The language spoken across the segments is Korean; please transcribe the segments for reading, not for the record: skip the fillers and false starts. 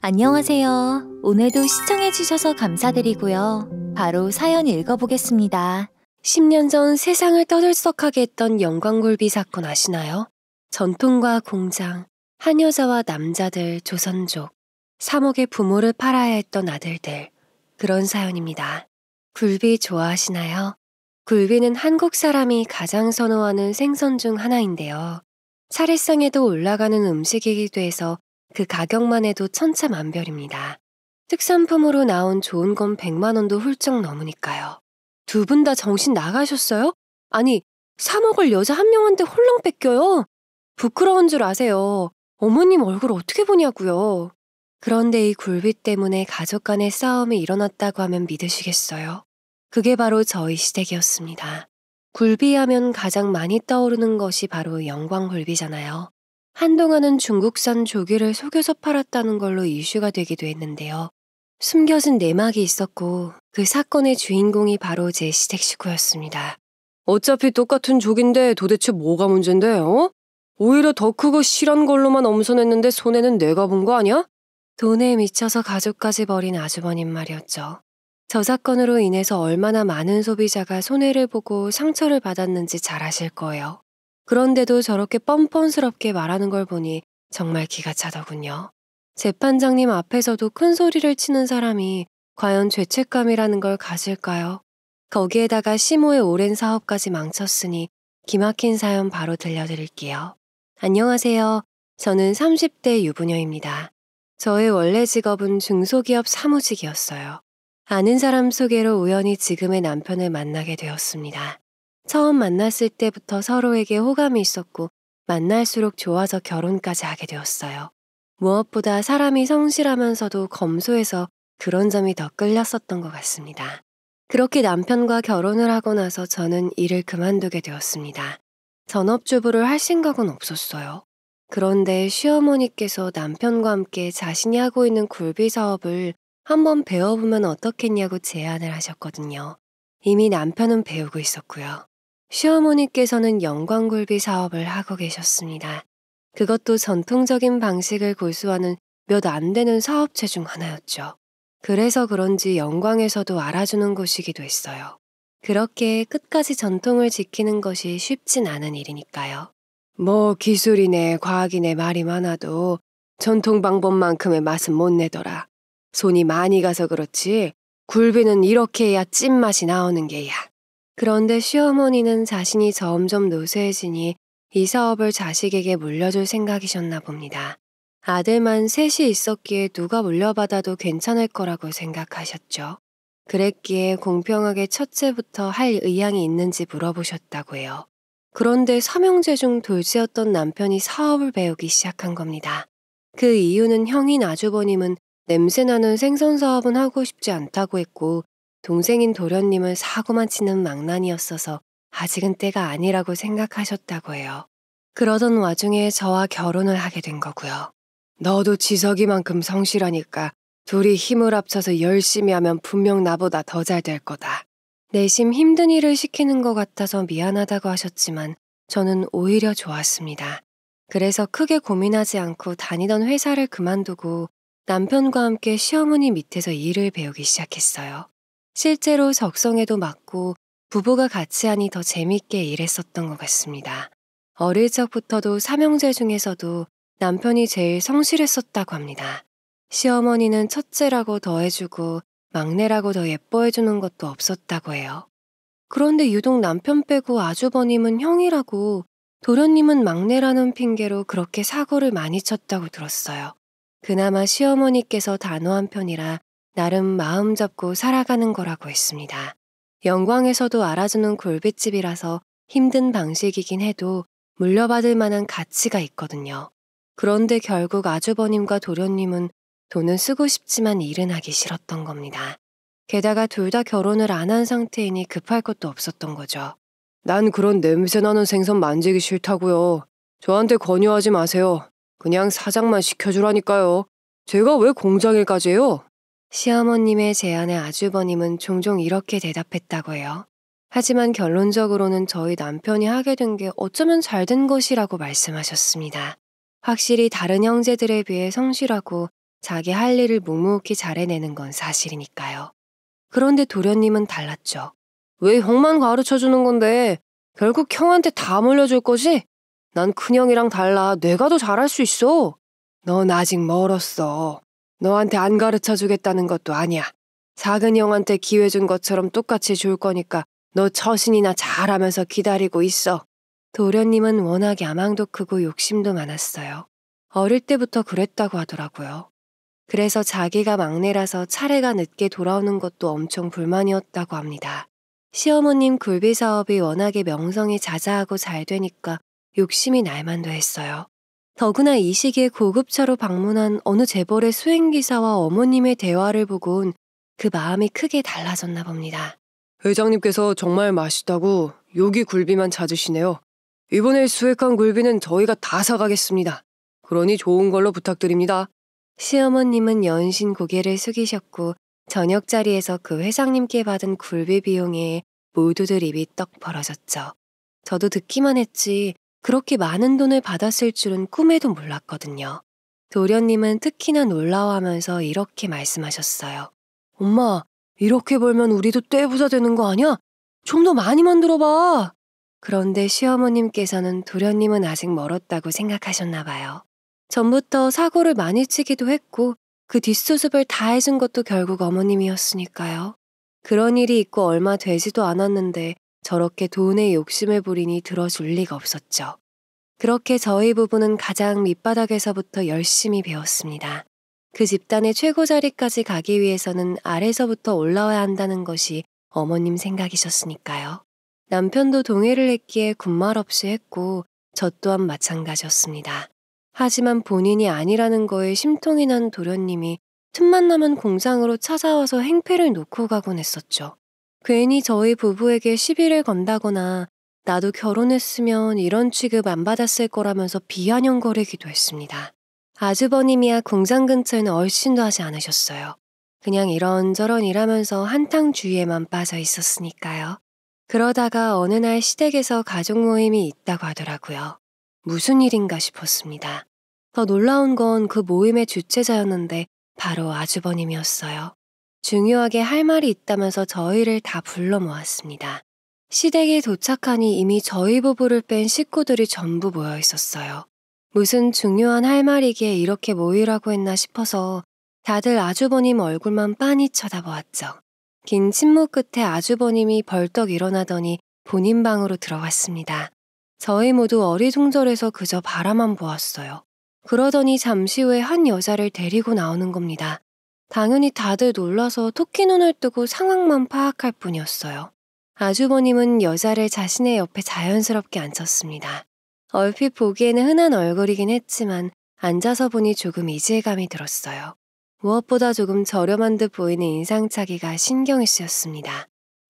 안녕하세요. 오늘도 시청해주셔서 감사드리고요. 바로 사연 읽어보겠습니다. 10년 전 세상을 떠들썩하게 했던 영광굴비 사건 아시나요? 전통과 공장, 한 여자와 남자들, 조선족, 3억의 부모를 팔아야 했던 아들들, 그런 사연입니다. 굴비 좋아하시나요? 굴비는 한국 사람이 가장 선호하는 생선 중 하나인데요. 차례상에도 올라가는 음식이기도 해서 그 가격만 해도 천차만별입니다. 특산품으로 나온 좋은 건 100만 원도 훌쩍 넘으니까요. 두 분 다 정신 나가셨어요? 아니, 3억을 여자 한 명한테 홀랑 뺏겨요? 부끄러운 줄 아세요. 어머님 얼굴 어떻게 보냐고요. 그런데 이 굴비 때문에 가족 간의 싸움이 일어났다고 하면 믿으시겠어요? 그게 바로 저희 시댁이었습니다. 굴비하면 가장 많이 떠오르는 것이 바로 영광굴비잖아요. 한동안은 중국산 조기를 속여서 팔았다는 걸로 이슈가 되기도 했는데요. 숨겨진 내막이 있었고 그 사건의 주인공이 바로 제 시댁 식구였습니다. 어차피 똑같은 조기인데 도대체 뭐가 문제인데, 어? 오히려 더 크고 실한 걸로만 엄선했는데 손해는 내가 본 거 아니야? 돈에 미쳐서 가족까지 버린 아주버님 말이었죠. 저 사건으로 인해서 얼마나 많은 소비자가 손해를 보고 상처를 받았는지 잘 아실 거예요. 그런데도 저렇게 뻔뻔스럽게 말하는 걸 보니 정말 기가 차더군요. 재판장님 앞에서도 큰 소리를 치는 사람이 과연 죄책감이라는 걸 가질까요? 거기에다가 시모의 오랜 사업까지 망쳤으니 기막힌 사연 바로 들려드릴게요. 안녕하세요. 저는 30대 유부녀입니다. 저의 원래 직업은 중소기업 사무직이었어요. 아는 사람 소개로 우연히 지금의 남편을 만나게 되었습니다. 처음 만났을 때부터 서로에게 호감이 있었고 만날수록 좋아서 결혼까지 하게 되었어요. 무엇보다 사람이 성실하면서도 검소해서 그런 점이 더 끌렸었던 것 같습니다. 그렇게 남편과 결혼을 하고 나서 저는 일을 그만두게 되었습니다. 전업주부를 할 생각은 없었어요. 그런데 시어머니께서 남편과 함께 자신이 하고 있는 굴비 사업을 한번 배워보면 어떻겠냐고 제안을 하셨거든요. 이미 남편은 배우고 있었고요. 시어머니께서는 영광굴비 사업을 하고 계셨습니다. 그것도 전통적인 방식을 고수하는 몇 안 되는 사업체 중 하나였죠. 그래서 그런지 영광에서도 알아주는 곳이기도 했어요. 그렇게 끝까지 전통을 지키는 것이 쉽진 않은 일이니까요. 뭐 기술이네 과학이네 말이 많아도 전통 방법만큼의 맛은 못 내더라. 손이 많이 가서 그렇지 굴비는 이렇게 해야 찐맛이 나오는 게야. 그런데 시어머니는 자신이 점점 노쇠해지니 이 사업을 자식에게 물려줄 생각이셨나 봅니다. 아들만 셋이 있었기에 누가 물려받아도 괜찮을 거라고 생각하셨죠. 그랬기에 공평하게 첫째부터 할 의향이 있는지 물어보셨다고 해요. 그런데 삼형제 중 둘째였던 남편이 사업을 배우기 시작한 겁니다. 그 이유는 형인 아주버님은 냄새나는 생선 사업은 하고 싶지 않다고 했고 동생인 도련님은 사고만 치는 망나니였어서 아직은 때가 아니라고 생각하셨다고 해요. 그러던 와중에 저와 결혼을 하게 된 거고요. 너도 지석이만큼 성실하니까 둘이 힘을 합쳐서 열심히 하면 분명 나보다 더 잘 될 거다. 내심 힘든 일을 시키는 것 같아서 미안하다고 하셨지만 저는 오히려 좋았습니다. 그래서 크게 고민하지 않고 다니던 회사를 그만두고 남편과 함께 시어머니 밑에서 일을 배우기 시작했어요. 실제로 적성에도 맞고 부부가 같이 하니 더 재밌게 일했었던 것 같습니다. 어릴 적부터도 삼형제 중에서도 남편이 제일 성실했었다고 합니다. 시어머니는 첫째라고 더 해주고 막내라고 더 예뻐해주는 것도 없었다고 해요. 그런데 유독 남편 빼고 아주버님은 형이라고 도련님은 막내라는 핑계로 그렇게 사고를 많이 쳤다고 들었어요. 그나마 시어머니께서 단호한 편이라 나름 마음 잡고 살아가는 거라고 했습니다. 영광에서도 알아주는 굴비집이라서 힘든 방식이긴 해도 물려받을 만한 가치가 있거든요. 그런데 결국 아주버님과 도련님은 돈은 쓰고 싶지만 일은 하기 싫었던 겁니다. 게다가 둘 다 결혼을 안 한 상태이니 급할 것도 없었던 거죠. 난 그런 냄새나는 생선 만지기 싫다고요. 저한테 권유하지 마세요. 그냥 사장만 시켜주라니까요. 제가 왜 공장일까지 해요? 시어머님의 제안에 아주버님은 종종 이렇게 대답했다고 해요. 하지만 결론적으로는 저희 남편이 하게 된 게 어쩌면 잘 된 것이라고 말씀하셨습니다. 확실히 다른 형제들에 비해 성실하고 자기 할 일을 묵묵히 잘해내는 건 사실이니까요. 그런데 도련님은 달랐죠. 왜 형만 가르쳐주는 건데 결국 형한테 다 물려줄 거지? 난 큰형이랑 달라. 내가 더 잘할 수 있어. 넌 아직 멀었어. 너한테 안 가르쳐주겠다는 것도 아니야. 작은 형한테 기회 준 것처럼 똑같이 줄 거니까 너 처신이나 잘하면서 기다리고 있어. 도련님은 워낙 야망도 크고 욕심도 많았어요. 어릴 때부터 그랬다고 하더라고요. 그래서 자기가 막내라서 차례가 늦게 돌아오는 것도 엄청 불만이었다고 합니다. 시어머님 굴비 사업이 워낙에 명성이 자자하고 잘 되니까 욕심이 날만도 했어요. 더구나 이 시기에 고급차로 방문한 어느 재벌의 수행기사와 어머님의 대화를 보곤 그 마음이 크게 달라졌나 봅니다. 회장님께서 정말 맛있다고 여기 굴비만 찾으시네요. 이번에 수획한 굴비는 저희가 다 사가겠습니다. 그러니 좋은 걸로 부탁드립니다. 시어머님은 연신 고개를 숙이셨고 저녁 자리에서 그 회장님께 받은 굴비 비용에 모두들 입이 떡 벌어졌죠. 저도 듣기만 했지 그렇게 많은 돈을 받았을 줄은 꿈에도 몰랐거든요. 도련님은 특히나 놀라워하면서 이렇게 말씀하셨어요. 엄마, 이렇게 벌면 우리도 떼부자 되는 거 아니야? 좀 더 많이 만들어봐. 그런데 시어머님께서는 도련님은 아직 멀었다고 생각하셨나 봐요. 전부터 사고를 많이 치기도 했고 그 뒷수습을 다 해준 것도 결국 어머님이었으니까요. 그런 일이 있고 얼마 되지도 않았는데 저렇게 돈에 욕심을 부리니 들어줄 리가 없었죠. 그렇게 저희 부부는 가장 밑바닥에서부터 열심히 배웠습니다. 그 집단의 최고 자리까지 가기 위해서는 아래서부터 올라와야 한다는 것이 어머님 생각이셨으니까요. 남편도 동의를 했기에 군말 없이 했고 저 또한 마찬가지였습니다. 하지만 본인이 아니라는 거에 심통이 난 도련님이 틈만 나면 공장으로 찾아와서 행패를 놓고 가곤 했었죠. 괜히 저희 부부에게 시비를 건다거나 나도 결혼했으면 이런 취급 안 받았을 거라면서 비아냥거리기도 했습니다. 아주버님이야 공장 근처에는 얼씬도 하지 않으셨어요. 그냥 이런저런 일하면서 한탕 주의에만 빠져 있었으니까요. 그러다가 어느 날 시댁에서 가족 모임이 있다고 하더라고요. 무슨 일인가 싶었습니다. 더 놀라운 건 그 모임의 주최자였는데 바로 아주버님이었어요. 중요하게 할 말이 있다면서 저희를 다 불러 모았습니다. 시댁에 도착하니 이미 저희 부부를 뺀 식구들이 전부 모여 있었어요. 무슨 중요한 할 말이기에 이렇게 모이라고 했나 싶어서 다들 아주버님 얼굴만 빤히 쳐다보았죠. 긴 침묵 끝에 아주버님이 벌떡 일어나더니 본인 방으로 들어갔습니다. 저희 모두 어리둥절해서 그저 바라만 보았어요. 그러더니 잠시 후에 한 여자를 데리고 나오는 겁니다. 당연히 다들 놀라서 토끼 눈을 뜨고 상황만 파악할 뿐이었어요. 아주버님은 여자를 자신의 옆에 자연스럽게 앉혔습니다. 얼핏 보기에는 흔한 얼굴이긴 했지만 앉아서 보니 조금 이질감이 들었어요. 무엇보다 조금 저렴한 듯 보이는 인상착의가 신경이 쓰였습니다.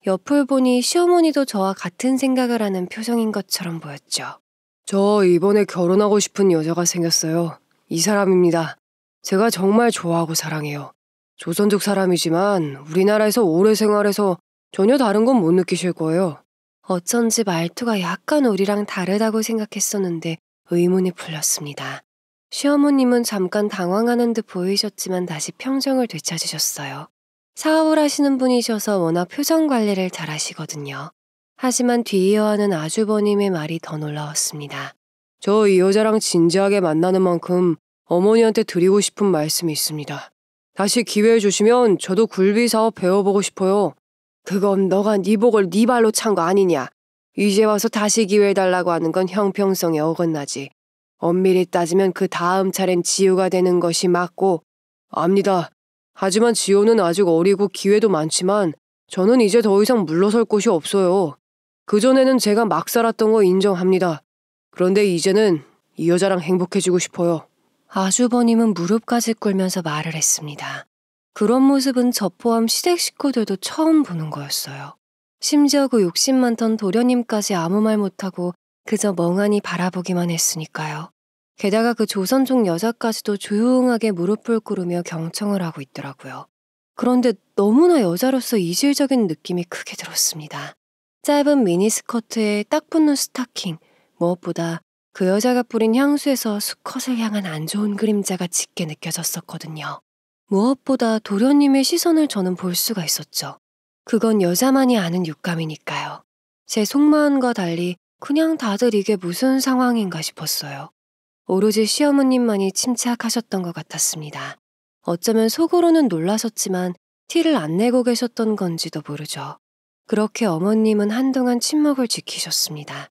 옆을 보니 시어머니도 저와 같은 생각을 하는 표정인 것처럼 보였죠. 저 이번에 결혼하고 싶은 여자가 생겼어요. 이 사람입니다. 제가 정말 좋아하고 사랑해요. 조선족 사람이지만 우리나라에서 오래 생활해서 전혀 다른 건 못 느끼실 거예요. 어쩐지 말투가 약간 우리랑 다르다고 생각했었는데 의문이 풀렸습니다. 시어머님은 잠깐 당황하는 듯 보이셨지만 다시 평정을 되찾으셨어요. 사업을 하시는 분이셔서 워낙 표정 관리를 잘 하시거든요. 하지만 뒤이어하는 아주버님의 말이 더 놀라웠습니다. 저 이 여자랑 진지하게 만나는 만큼 어머니한테 드리고 싶은 말씀이 있습니다. 다시 기회 주시면 저도 굴비 사업 배워보고 싶어요. 그건 너가 네 복을 네 발로 찬 거 아니냐. 이제 와서 다시 기회 달라고 하는 건 형평성에 어긋나지. 엄밀히 따지면 그 다음 차례는 지우가 되는 것이 맞고. 압니다. 하지만 지호는 아직 어리고 기회도 많지만 저는 이제 더 이상 물러설 곳이 없어요. 그전에는 제가 막 살았던 거 인정합니다. 그런데 이제는 이 여자랑 행복해지고 싶어요. 아주버님은 무릎까지 꿇면서 말을 했습니다. 그런 모습은 저 포함 시댁 식구들도 처음 보는 거였어요. 심지어 그 욕심 많던 도련님까지 아무 말 못하고 그저 멍하니 바라보기만 했으니까요. 게다가 그 조선족 여자까지도 조용하게 무릎을 꿇으며 경청을 하고 있더라고요. 그런데 너무나 여자로서 이질적인 느낌이 크게 들었습니다. 짧은 미니스커트에 딱 붙는 스타킹, 무엇보다 그 여자가 뿌린 향수에서 수컷을 향한 안 좋은 그림자가 짙게 느껴졌었거든요. 무엇보다 도련님의 시선을 저는 볼 수가 있었죠. 그건 여자만이 아는 육감이니까요. 제 속마음과 달리 그냥 다들 이게 무슨 상황인가 싶었어요. 오로지 시어머님만이 침착하셨던 것 같았습니다. 어쩌면 속으로는 놀라셨지만 티를 안 내고 계셨던 건지도 모르죠. 그렇게 어머님은 한동안 침묵을 지키셨습니다.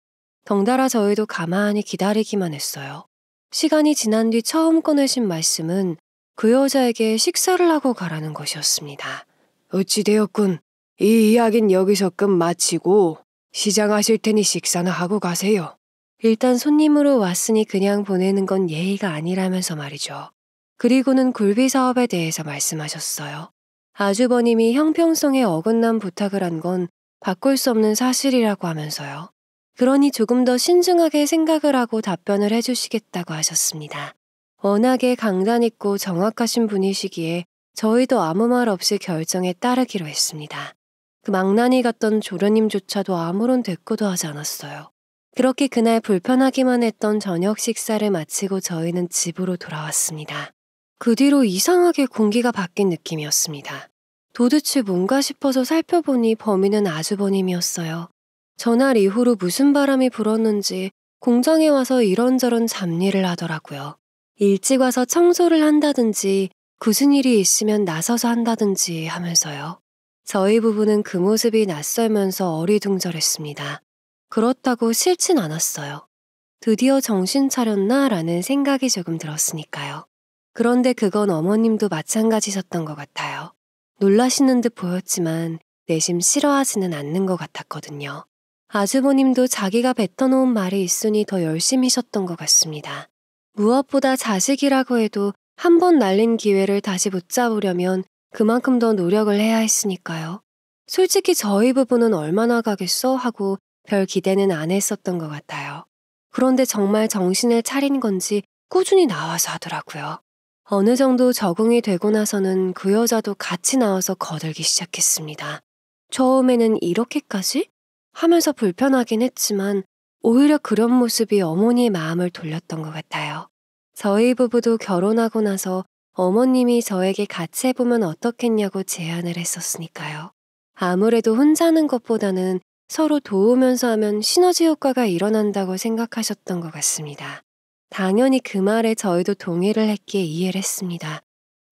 덩달아 저희도 가만히 기다리기만 했어요. 시간이 지난 뒤 처음 꺼내신 말씀은 그 여자에게 식사를 하고 가라는 것이었습니다. 어찌되었군. 이 이야기는 여기서 끝 마치고 시장하실 테니 식사나 하고 가세요. 일단 손님으로 왔으니 그냥 보내는 건 예의가 아니라면서 말이죠. 그리고는 굴비 사업에 대해서 말씀하셨어요. 아주버님이 형평성에 어긋난 부탁을 한 건 바꿀 수 없는 사실이라고 하면서요. 그러니 조금 더 신중하게 생각을 하고 답변을 해주시겠다고 하셨습니다. 워낙에 강단 있고 정확하신 분이시기에 저희도 아무 말 없이 결정에 따르기로 했습니다. 그 망나니 같던 조련님조차도 아무런 대꾸도 하지 않았어요. 그렇게 그날 불편하기만 했던 저녁 식사를 마치고 저희는 집으로 돌아왔습니다. 그 뒤로 이상하게 공기가 바뀐 느낌이었습니다. 도대체 뭔가 싶어서 살펴보니 범인은 아주버님이었어요. 전날 이후로 무슨 바람이 불었는지 공장에 와서 이런저런 잡일을 하더라고요. 일찍 와서 청소를 한다든지 굳은 일이 있으면 나서서 한다든지 하면서요. 저희 부부는 그 모습이 낯설면서 어리둥절했습니다. 그렇다고 싫진 않았어요. 드디어 정신 차렸나 라는 생각이 조금 들었으니까요. 그런데 그건 어머님도 마찬가지셨던 것 같아요. 놀라시는 듯 보였지만 내심 싫어하지는 않는 것 같았거든요. 아주버님도 자기가 뱉어놓은 말이 있으니 더 열심히셨던 것 같습니다. 무엇보다 자식이라고 해도 한 번 날린 기회를 다시 붙잡으려면 그만큼 더 노력을 해야 했으니까요. 솔직히 저희 부부는 얼마나 가겠어 하고 별 기대는 안 했었던 것 같아요. 그런데 정말 정신을 차린 건지 꾸준히 나와서 하더라고요. 어느 정도 적응이 되고 나서는 그 여자도 같이 나와서 거들기 시작했습니다. 처음에는 이렇게까지? 하면서 불편하긴 했지만 오히려 그런 모습이 어머니의 마음을 돌렸던 것 같아요. 저희 부부도 결혼하고 나서 어머님이 저에게 같이 해보면 어떻겠냐고 제안을 했었으니까요. 아무래도 혼자 하는 것보다는 서로 도우면서 하면 시너지 효과가 일어난다고 생각하셨던 것 같습니다. 당연히 그 말에 저희도 동의를 했기에 이해를 했습니다.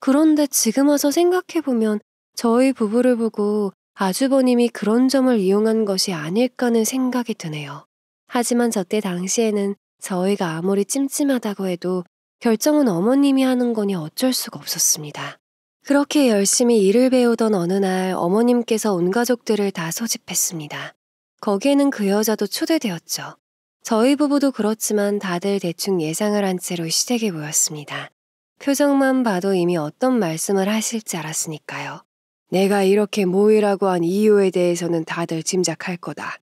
그런데 지금 와서 생각해보면 저희 부부를 보고 아주버님이 그런 점을 이용한 것이 아닐까는 생각이 드네요. 하지만 저때 당시에는 저희가 아무리 찜찜하다고 해도 결정은 어머님이 하는 거니 어쩔 수가 없었습니다. 그렇게 열심히 일을 배우던 어느 날 어머님께서 온 가족들을 다 소집했습니다. 거기에는 그 여자도 초대되었죠. 저희 부부도 그렇지만 다들 대충 예상을 한 채로 시댁에 모였습니다. 표정만 봐도 이미 어떤 말씀을 하실지 알았으니까요. 내가 이렇게 모이라고 한 이유에 대해서는 다들 짐작할 거다.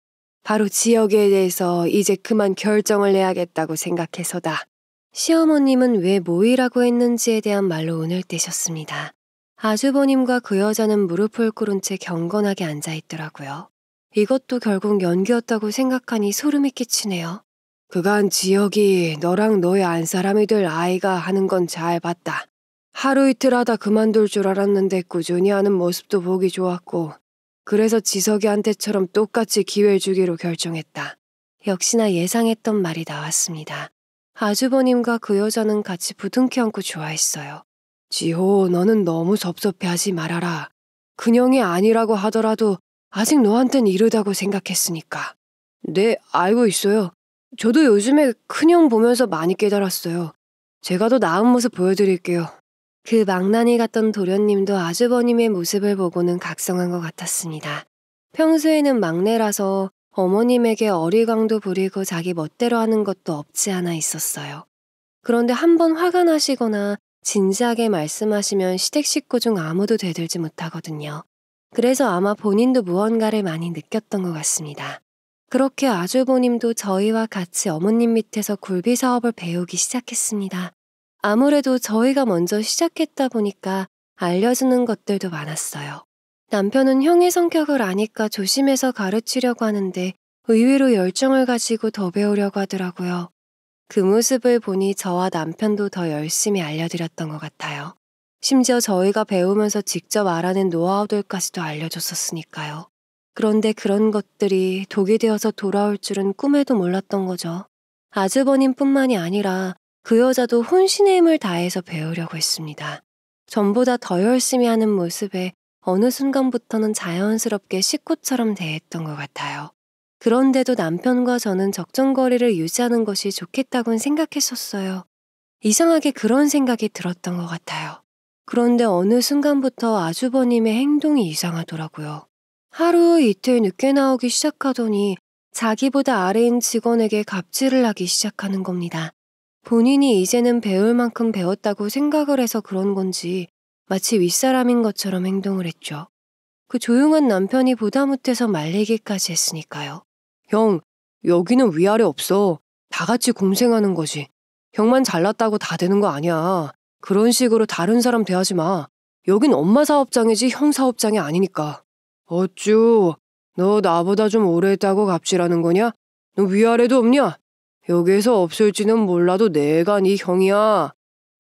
바로 지역에 대해서 이제 그만 결정을 내야겠다고 생각해서다. 시어머님은 왜 모이라고 했는지에 대한 말로 운을 떼셨습니다. 아주버님과 그 여자는 무릎을 꿇은 채 경건하게 앉아있더라고요. 이것도 결국 연기였다고 생각하니 소름이 끼치네요. 그간 지역이 너랑 너의 안사람이 될 아이가 하는 건 잘 봤다. 하루 이틀 하다 그만둘 줄 알았는데 꾸준히 하는 모습도 보기 좋았고 그래서 지석이한테처럼 똑같이 기회 주기로 결정했다. 역시나 예상했던 말이 나왔습니다. 아주버님과 그 여자는 같이 부둥켜 안고 좋아했어요. 지호, 너는 너무 섭섭해하지 말아라. 근영이 아니라고 하더라도 아직 너한텐 이르다고 생각했으니까. 네, 알고 있어요. 저도 요즘에 큰형 보면서 많이 깨달았어요. 제가 더 나은 모습 보여드릴게요. 그 망나니 같던 도련님도 아주버님의 모습을 보고는 각성한 것 같았습니다. 평소에는 막내라서 어머님에게 어리광도 부리고 자기 멋대로 하는 것도 없지 않아 있었어요. 그런데 한번 화가 나시거나 진지하게 말씀하시면 시댁 식구 중 아무도 대들지 못하거든요. 그래서 아마 본인도 무언가를 많이 느꼈던 것 같습니다. 그렇게 아주버님도 저희와 같이 어머님 밑에서 굴비 사업을 배우기 시작했습니다. 아무래도 저희가 먼저 시작했다 보니까 알려주는 것들도 많았어요. 남편은 형의 성격을 아니까 조심해서 가르치려고 하는데 의외로 열정을 가지고 더 배우려고 하더라고요. 그 모습을 보니 저와 남편도 더 열심히 알려드렸던 것 같아요. 심지어 저희가 배우면서 직접 알아낸 노하우들까지도 알려줬었으니까요. 그런데 그런 것들이 독이 되어서 돌아올 줄은 꿈에도 몰랐던 거죠. 아주버님뿐만이 아니라 그 여자도 혼신의 힘을 다해서 배우려고 했습니다. 전보다 더 열심히 하는 모습에 어느 순간부터는 자연스럽게 식구처럼 대했던 것 같아요. 그런데도 남편과 저는 적정거리를 유지하는 것이 좋겠다고는 생각했었어요. 이상하게 그런 생각이 들었던 것 같아요. 그런데 어느 순간부터 아주버님의 행동이 이상하더라고요. 하루 이틀 늦게 나오기 시작하더니 자기보다 아래인 직원에게 갑질을 하기 시작하는 겁니다. 본인이 이제는 배울 만큼 배웠다고 생각을 해서 그런 건지 마치 윗사람인 것처럼 행동을 했죠. 그 조용한 남편이 보다 못해서 말리기까지 했으니까요. 형, 여기는 위아래 없어. 다 같이 공생하는 거지. 형만 잘났다고 다 되는 거 아니야. 그런 식으로 다른 사람 대하지 마. 여긴 엄마 사업장이지 형 사업장이 아니니까. 어쭈, 너 나보다 좀 오래 했다고 갑질하는 거냐? 너 위아래도 없냐? 여기에서 없을지는 몰라도 내가 네 형이야.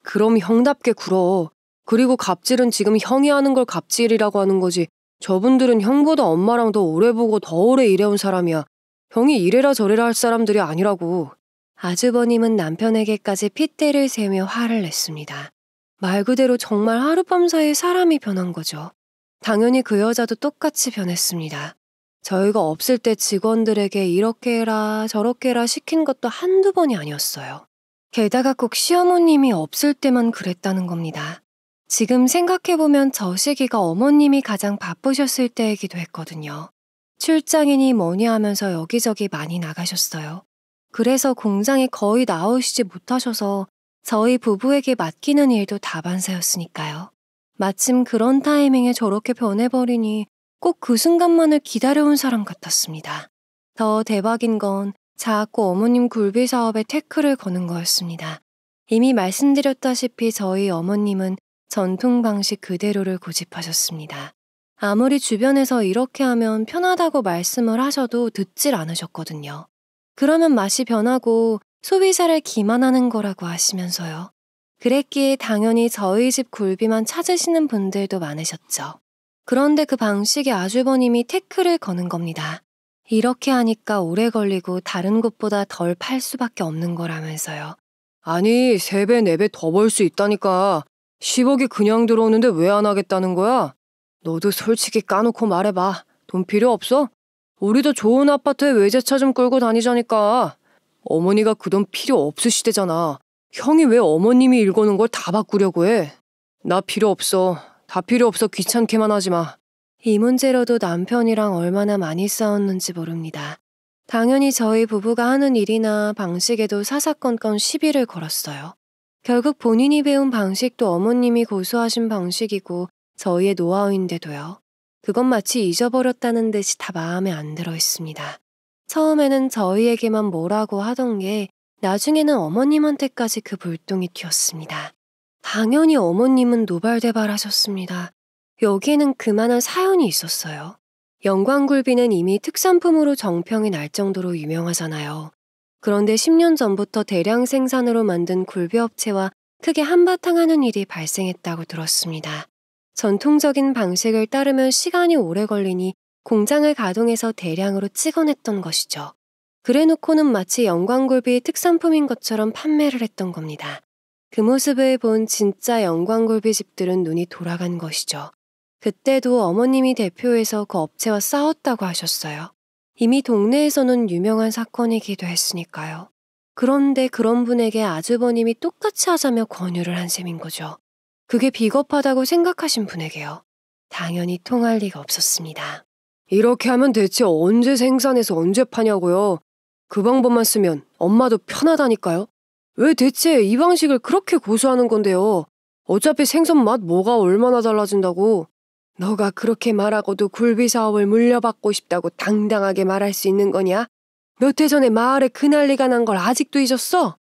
그럼 형답게 굴어. 그리고 갑질은 지금 형이 하는 걸 갑질이라고 하는 거지. 저분들은 형보다 엄마랑 더 오래 보고 더 오래 일해온 사람이야. 형이 이래라 저래라 할 사람들이 아니라고. 아주버님은 남편에게까지 핏대를 세우며 화를 냈습니다. 말 그대로 정말 하룻밤 사이에 사람이 변한 거죠. 당연히 그 여자도 똑같이 변했습니다. 저희가 없을 때 직원들에게 이렇게 해라 저렇게 해라 시킨 것도 한두 번이 아니었어요. 게다가 꼭 시어머님이 없을 때만 그랬다는 겁니다. 지금 생각해보면 저 시기가 어머님이 가장 바쁘셨을 때이기도 했거든요. 출장이니 뭐니 하면서 여기저기 많이 나가셨어요. 그래서 공장에 거의 나오시지 못하셔서 저희 부부에게 맡기는 일도 다반사였으니까요. 마침 그런 타이밍에 저렇게 변해버리니 꼭 그 순간만을 기다려온 사람 같았습니다. 더 대박인 건 자꾸 어머님 굴비 사업에 태클을 거는 거였습니다. 이미 말씀드렸다시피 저희 어머님은 전통 방식 그대로를 고집하셨습니다. 아무리 주변에서 이렇게 하면 편하다고 말씀을 하셔도 듣질 않으셨거든요. 그러면 맛이 변하고 소비자를 기만하는 거라고 하시면서요. 그랬기에 당연히 저희 집 굴비만 찾으시는 분들도 많으셨죠. 그런데 그 방식에 아주버님이 태클을 거는 겁니다. 이렇게 하니까 오래 걸리고 다른 곳보다 덜 팔 수밖에 없는 거라면서요. 아니 3배, 4배 더 벌 수 있다니까. 10억이 그냥 들어오는데 왜 안 하겠다는 거야? 너도 솔직히 까놓고 말해봐. 돈 필요 없어? 우리도 좋은 아파트에 외제차 좀 끌고 다니자니까. 어머니가 그 돈 필요 없으시대잖아. 형이 왜 어머님이 일거는 걸 다 바꾸려고 해? 나 필요 없어. 다 필요 없어. 귀찮게만 하지 마. 이 문제로도 남편이랑 얼마나 많이 싸웠는지 모릅니다. 당연히 저희 부부가 하는 일이나 방식에도 사사건건 시비를 걸었어요. 결국 본인이 배운 방식도 어머님이 고수하신 방식이고 저희의 노하우인데도요. 그건 마치 잊어버렸다는 듯이 다 마음에 안 들어 있습니다. 처음에는 저희에게만 뭐라고 하던 게 나중에는 어머님한테까지 그 불똥이 튀었습니다. 당연히 어머님은 노발대발하셨습니다. 여기에는 그만한 사연이 있었어요. 영광굴비는 이미 특산품으로 정평이 날 정도로 유명하잖아요. 그런데 10년 전부터 대량 생산으로 만든 굴비업체와 크게 한바탕 하는 일이 발생했다고 들었습니다. 전통적인 방식을 따르면 시간이 오래 걸리니 공장을 가동해서 대량으로 찍어냈던 것이죠. 그래놓고는 마치 영광굴비의 특산품인 것처럼 판매를 했던 겁니다. 그 모습을 본 진짜 영광굴비 집들은 눈이 돌아간 것이죠. 그때도 어머님이 대표해서 그 업체와 싸웠다고 하셨어요. 이미 동네에서는 유명한 사건이기도 했으니까요. 그런데 그런 분에게 아주버님이 똑같이 하자며 권유를 한 셈인 거죠. 그게 비겁하다고 생각하신 분에게요. 당연히 통할 리가 없었습니다. 이렇게 하면 대체 언제 생산해서 언제 파냐고요. 그 방법만 쓰면 엄마도 편하다니까요. 왜 대체 이 방식을 그렇게 고수하는 건데요. 어차피 생선 맛 뭐가 얼마나 달라진다고. 너가 그렇게 말하고도 굴비 사업을 물려받고 싶다고 당당하게 말할 수 있는 거냐? 몇 해 전에 마을에 그 난리가 난 걸 아직도 잊었어?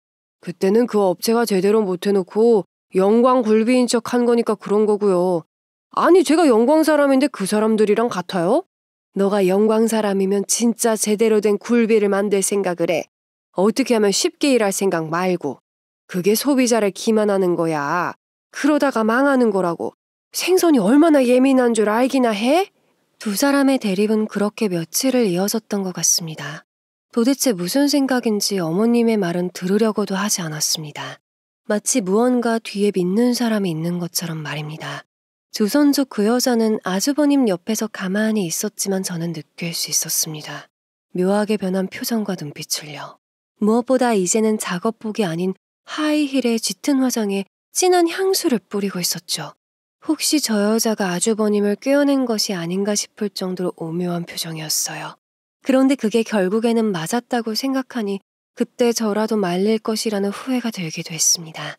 그때는 그 업체가 제대로 못해놓고 영광 굴비인 척 한 거니까 그런 거고요. 아니 제가 영광 사람인데 그 사람들이랑 같아요? 너가 영광 사람이면 진짜 제대로 된 굴비를 만들 생각을 해. 어떻게 하면 쉽게 일할 생각 말고. 그게 소비자를 기만하는 거야. 그러다가 망하는 거라고. 생선이 얼마나 예민한 줄 알기나 해? 두 사람의 대립은 그렇게 며칠을 이어졌던 것 같습니다. 도대체 무슨 생각인지 어머님의 말은 들으려고도 하지 않았습니다. 마치 무언가 뒤에 믿는 사람이 있는 것처럼 말입니다. 조선족 그 여자는 아주버님 옆에서 가만히 있었지만 저는 느낄 수 있었습니다. 묘하게 변한 표정과 눈빛을요. 무엇보다 이제는 작업복이 아닌 하이힐에 짙은 화장에 진한 향수를 뿌리고 있었죠. 혹시 저 여자가 아주버님을 꿰어낸 것이 아닌가 싶을 정도로 오묘한 표정이었어요. 그런데 그게 결국에는 맞았다고 생각하니 그때 저라도 말릴 것이라는 후회가 들기도 했습니다.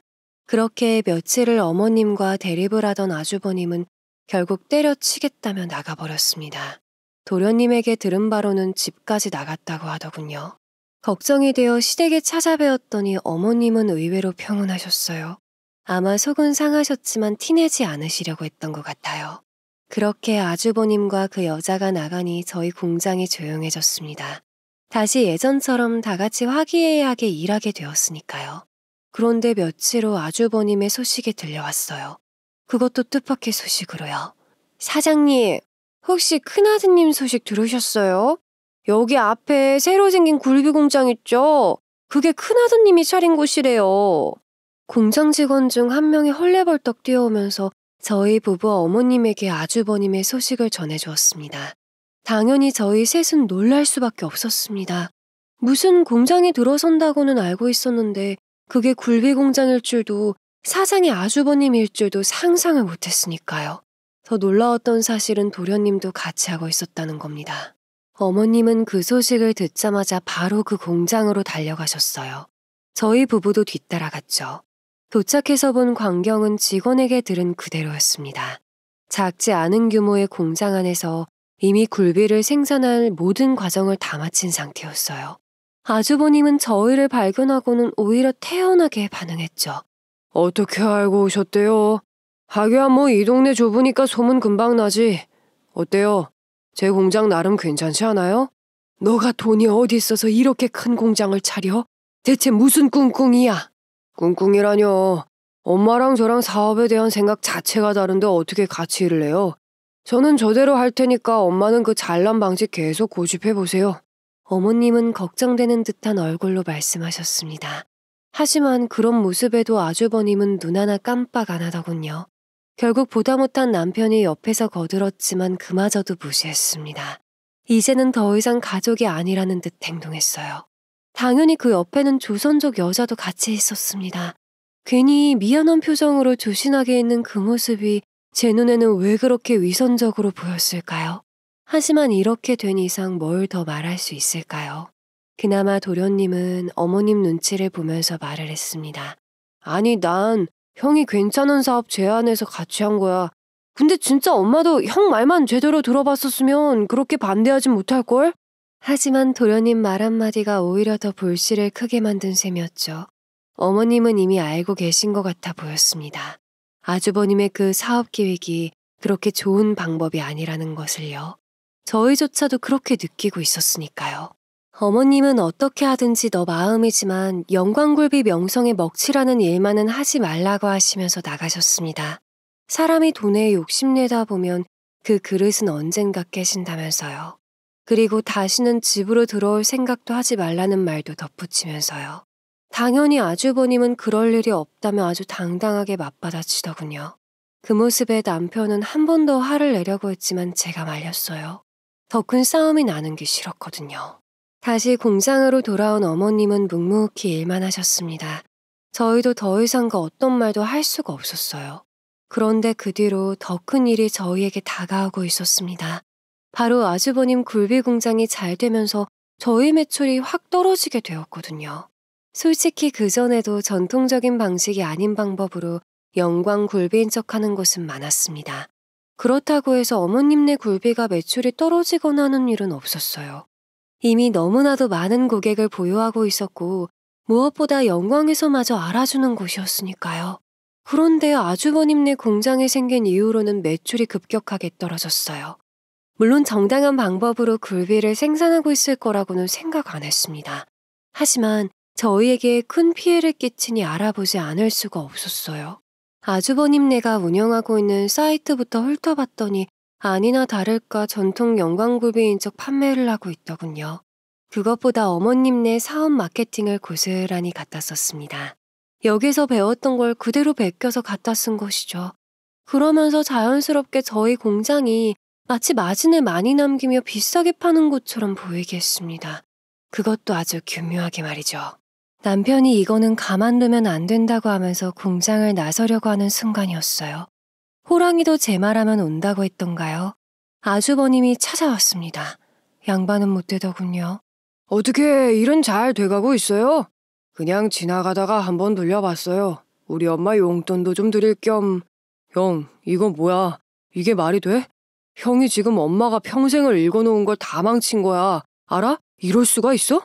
그렇게 며칠을 어머님과 대립을 하던 아주버님은 결국 때려치겠다며 나가버렸습니다. 도련님에게 들은 바로는 집까지 나갔다고 하더군요. 걱정이 되어 시댁에 찾아뵈었더니 어머님은 의외로 평온하셨어요. 아마 속은 상하셨지만 티내지 않으시려고 했던 것 같아요. 그렇게 아주버님과 그 여자가 나가니 저희 공장이 조용해졌습니다. 다시 예전처럼 다 같이 화기애애하게 일하게 되었으니까요. 그런데 며칠 후 아주버님의 소식이 들려왔어요. 그것도 뜻밖의 소식으로요. 사장님, 혹시 큰아드님 소식 들으셨어요? 여기 앞에 새로 생긴 굴비 공장 있죠? 그게 큰아드님이 차린 곳이래요. 공장 직원 중 한 명이 헐레벌떡 뛰어오면서 저희 부부와 어머님에게 아주버님의 소식을 전해주었습니다. 당연히 저희 셋은 놀랄 수밖에 없었습니다. 무슨 공장이 들어선다고는 알고 있었는데 그게 굴비 공장일 줄도 사장이 아주버님일 줄도 상상을 못했으니까요. 더 놀라웠던 사실은 도련님도 같이 하고 있었다는 겁니다. 어머님은 그 소식을 듣자마자 바로 그 공장으로 달려가셨어요. 저희 부부도 뒤따라갔죠. 도착해서 본 광경은 직원에게 들은 그대로였습니다. 작지 않은 규모의 공장 안에서 이미 굴비를 생산할 모든 과정을 다 마친 상태였어요. 아주버님은 저희를 발견하고는 오히려 태연하게 반응했죠. 어떻게 알고 오셨대요? 하기야 뭐 이 동네 좁으니까 소문 금방 나지. 어때요? 제 공장 나름 괜찮지 않아요? 너가 돈이 어디 있어서 이렇게 큰 공장을 차려? 대체 무슨 꿍꿍이야? 꿍꿍이라뇨. 엄마랑 저랑 사업에 대한 생각 자체가 다른데 어떻게 같이 일을 해요? 저는 저대로 할 테니까 엄마는 그 잘난 방식 계속 고집해보세요. 어머님은 걱정되는 듯한 얼굴로 말씀하셨습니다. 하지만 그런 모습에도 아주버님은 눈 하나 깜빡 안 하더군요. 결국 보다 못한 남편이 옆에서 거들었지만 그마저도 무시했습니다. 이제는 더 이상 가족이 아니라는 듯 행동했어요. 당연히 그 옆에는 조선족 여자도 같이 있었습니다. 괜히 미안한 표정으로 조신하게 있는 그 모습이 제 눈에는 왜 그렇게 위선적으로 보였을까요? 하지만 이렇게 된 이상 뭘 더 말할 수 있을까요? 그나마 도련님은 어머님 눈치를 보면서 말을 했습니다. 아니 난 형이 괜찮은 사업 제안해서 같이 한 거야. 근데 진짜 엄마도 형 말만 제대로 들어봤었으면 그렇게 반대하진 못할걸? 하지만 도련님 말 한마디가 오히려 더 불씨를 크게 만든 셈이었죠. 어머님은 이미 알고 계신 것 같아 보였습니다. 아주버님의 그 사업 계획이 그렇게 좋은 방법이 아니라는 것을요. 저희조차도 그렇게 느끼고 있었으니까요. 어머님은 어떻게 하든지 너 마음이지만 영광굴비 명성에 먹칠하는 일만은 하지 말라고 하시면서 나가셨습니다. 사람이 돈에 욕심내다 보면 그 그릇은 언젠가 깨진다면서요. 그리고 다시는 집으로 들어올 생각도 하지 말라는 말도 덧붙이면서요. 당연히 아주버님은 그럴 일이 없다며 아주 당당하게 맞받아치더군요. 그 모습에 남편은 한 번 더 화를 내려고 했지만 제가 말렸어요. 더 큰 싸움이 나는 게 싫었거든요. 다시 공장으로 돌아온 어머님은 묵묵히 일만 하셨습니다. 저희도 더 이상 그 어떤 말도 할 수가 없었어요. 그런데 그 뒤로 더 큰 일이 저희에게 다가오고 있었습니다. 바로 아주버님 굴비 공장이 잘 되면서 저희 매출이 확 떨어지게 되었거든요. 솔직히 그전에도 전통적인 방식이 아닌 방법으로 영광 굴비인 척하는 곳은 많았습니다. 그렇다고 해서 어머님네 굴비가 매출이 떨어지거나 하는 일은 없었어요. 이미 너무나도 많은 고객을 보유하고 있었고 무엇보다 영광에서마저 알아주는 곳이었으니까요. 그런데 아주버님네 공장이 생긴 이후로는 매출이 급격하게 떨어졌어요. 물론 정당한 방법으로 굴비를 생산하고 있을 거라고는 생각 안 했습니다. 하지만 저희에게 큰 피해를 끼치니 알아보지 않을 수가 없었어요. 아주버님네가 운영하고 있는 사이트부터 훑어봤더니 아니나 다를까 전통 영광굴비인 척 판매를 하고 있더군요. 그것보다 어머님네 사업 마케팅을 고스란히 갖다 썼습니다. 여기서 배웠던 걸 그대로 베껴서 갖다 쓴 것이죠. 그러면서 자연스럽게 저희 공장이 마치 마진을 많이 남기며 비싸게 파는 것처럼 보이게 했습니다. 그것도 아주 교묘하게 말이죠. 남편이 이거는 가만두면 안 된다고 하면서 공장을 나서려고 하는 순간이었어요. 호랑이도 제 말하면 온다고 했던가요? 아주버님이 찾아왔습니다. 양반은 못 되더군요. 어떻게 일은 잘 돼가고 있어요? 그냥 지나가다가 한번 돌려봤어요. 우리 엄마 용돈도 좀 드릴 겸. 형, 이건 뭐야? 이게 말이 돼? 형이 지금 엄마가 평생을 읽어놓은 걸 다 망친 거야. 알아? 이럴 수가 있어?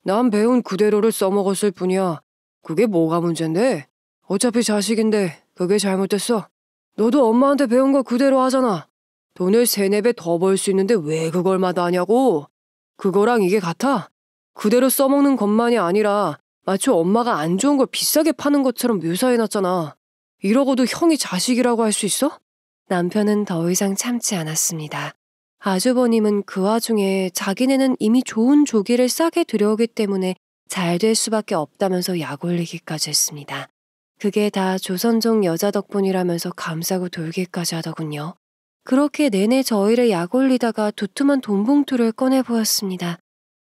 난 배운 그대로를 써먹었을 뿐이야. 그게 뭐가 문제인데? 어차피 자식인데 그게 잘못됐어. 너도 엄마한테 배운 거 그대로 하잖아. 돈을 3-4배 더 벌 수 있는데 왜 그걸 마다하냐고. 그거랑 이게 같아. 그대로 써먹는 것만이 아니라 마치 엄마가 안 좋은 걸 비싸게 파는 것처럼 묘사해놨잖아. 이러고도 형이 자식이라고 할 수 있어? 남편은 더 이상 참지 않았습니다. 아주버님은 그 와중에 자기네는 이미 좋은 조기를 싸게 들여오기 때문에 잘 될 수밖에 없다면서 약 올리기까지 했습니다. 그게 다 조선족 여자 덕분이라면서 감싸고 돌기까지 하더군요. 그렇게 내내 저희를 약 올리다가 두툼한 돈 봉투를 꺼내 보였습니다.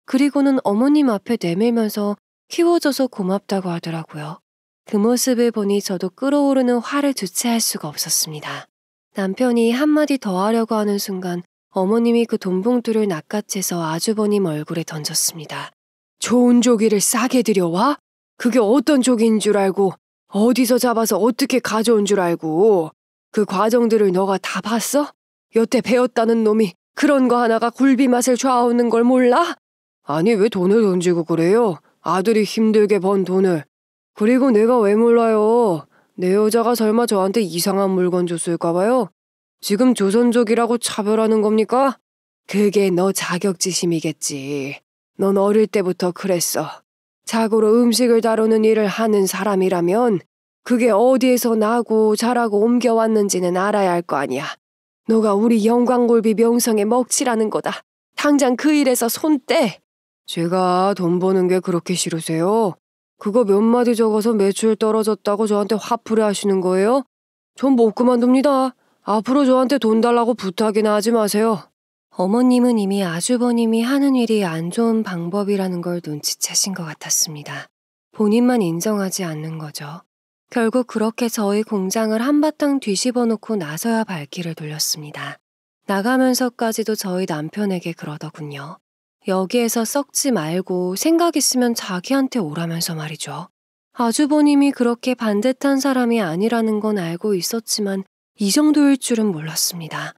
그리고는 어머님 앞에 내밀면서 키워줘서 고맙다고 하더라고요. 그 모습을 보니 저도 끓어오르는 화를 주체할 수가 없었습니다. 남편이 한마디 더 하려고 하는 순간 어머님이 그 돈봉투를 낚아채서 아주버님 얼굴에 던졌습니다. 좋은 조기를 싸게 들여와? 그게 어떤 조기인 줄 알고 어디서 잡아서 어떻게 가져온 줄 알고 그 과정들을 너가 다 봤어? 여태 배웠다는 놈이 그런 거 하나가 굴비 맛을 좌우는 걸 몰라? 아니 왜 돈을 던지고 그래요? 아들이 힘들게 번 돈을. 그리고 내가 왜 몰라요? 내 여자가 설마 저한테 이상한 물건 줬을까 봐요? 지금 조선족이라고 차별하는 겁니까? 그게 너 자격지심이겠지. 넌 어릴 때부터 그랬어. 자고로 음식을 다루는 일을 하는 사람이라면 그게 어디에서 나고 자라고 옮겨왔는지는 알아야 할 거 아니야. 너가 우리 영광골비 명성에 먹칠하는 거다. 당장 그 일에서 손 떼. 제가 돈 버는 게 그렇게 싫으세요? 그거 몇 마디 적어서 매출 떨어졌다고 저한테 화풀이 하시는 거예요? 전 못 그만둡니다. 앞으로 저한테 돈 달라고 부탁이나 하지 마세요. 어머님은 이미 아주버님이 하는 일이 안 좋은 방법이라는 걸 눈치채신 것 같았습니다. 본인만 인정하지 않는 거죠. 결국 그렇게 저희 공장을 한바탕 뒤집어 놓고 나서야 발길을 돌렸습니다. 나가면서까지도 저희 남편에게 그러더군요. 여기에서 썩지 말고 생각 있으면 자기한테 오라면서 말이죠. 아주버님이 그렇게 반듯한 사람이 아니라는 건 알고 있었지만 이 정도일 줄은 몰랐습니다.